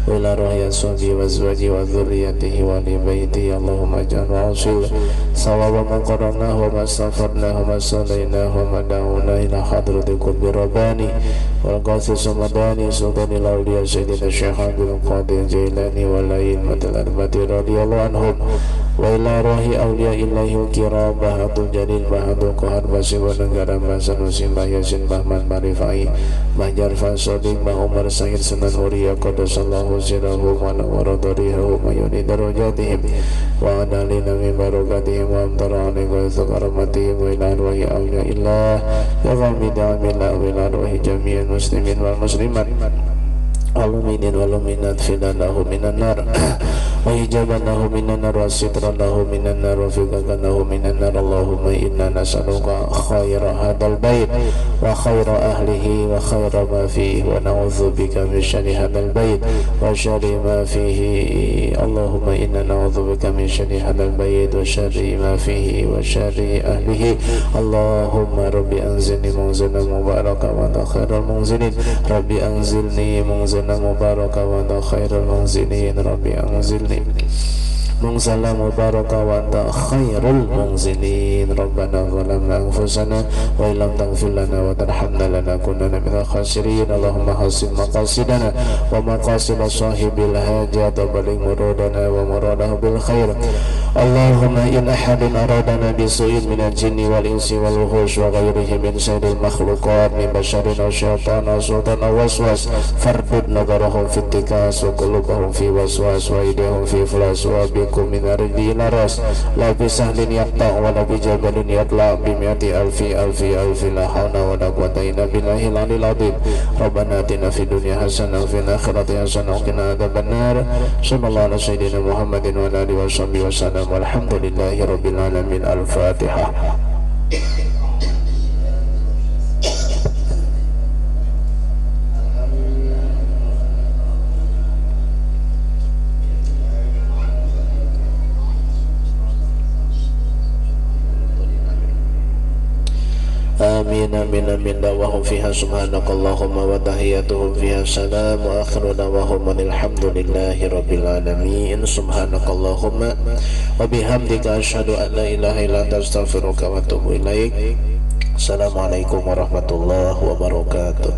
wa ila ruhi ashabi wa azwaji wa dhurriyyatihi wa li baitihi. Allahumma jal wa ansul sawaba ma qara'nahu wa ma astaghfarnahu wa ma sallaynahu wa ma da'una ila hadratin qutbi rabbani wal qasim samadani sultanil awliya sayyidina Syekh Abdul Qadir Jailani wa la ilmatil arbati radiyallahu anhum wa ila rohi awliya illahil kiram bahatul jalil bahatul kohar basir wa negara bahasa nusim bahayasin bahman marifai bahjar fasodik bah umar sahir sunan huriya qadasallahu sirahu wa nawaradarihu mayuni darajatihim wa adalina min barokatihim wa amtara alaika sakaramati wa ila rohi awliya illah ya ramidamillah wa ila rohi jami'in muslimin wal muslimat al-mu'minin wal-mu'minat fidannahu minan nar wa hijabannahu minan nar wa sitrannahu minan nar wa fiqakannahu minan nar. Allahumma inna nas'aluka khaira hadal bait wa khaira ahlihi wa khaira ma fihi wa na'udzubika min syarri hadal bait wa syarri ma fihi. Allahumma inna na'udzubika min syarri hadal bait wa syarri ma fihi wa syarri ahlihi. Allahumma rabbi anzilni munzilan mubaraka wa anta khairul munzilin. Rabbi anzilni munzilan mubaraka wa anta khairul munzilin. Rabbi anzilni munzalan mubaraka wa anta khairul munzilin. Rabbana zalamna anfusana wa illam taghfir lana wa tarhamna lanakunanna minal khasirin. Allahumma hasin maqasidana wa maqasid sahibil hajat wa baligh muradana wa muradahu bil khair. اللهم إن أحد أرادنا بسوء من الجن والإنس والوحوش وغيره من سائر المخلوقات من بشر أو شيطان أو سلطان أو وسواس فاردد نظرهم في اتكاس وقلوبهم في وسواس وأيديهم في فلاس وبكم من أرض إلى رأس لا بسهل يقطع ولا بجبل يطلع بمئة ألف لا حول ولا قوة إلا بالله العلي العظيم ربنا آتنا في الدنيا حسنة وفي الآخرة حسنة وقنا عذاب النار صلى الله على سيدنا محمد وعلى آله وصحبه وسلم والحمد لله رب العالمين. الفاتحة. آمين آمين آمين. دعواهم فيها سبحانك اللهم وتحياتهم فيها سلام وآخر دعواهم الحمد لله رب العالمين. سبحانك اللهم وبحمدك أشهد أن لا إله إلا أنت أستغفرك وأتوب إليك. السلام عليكم ورحمة الله وبركاته.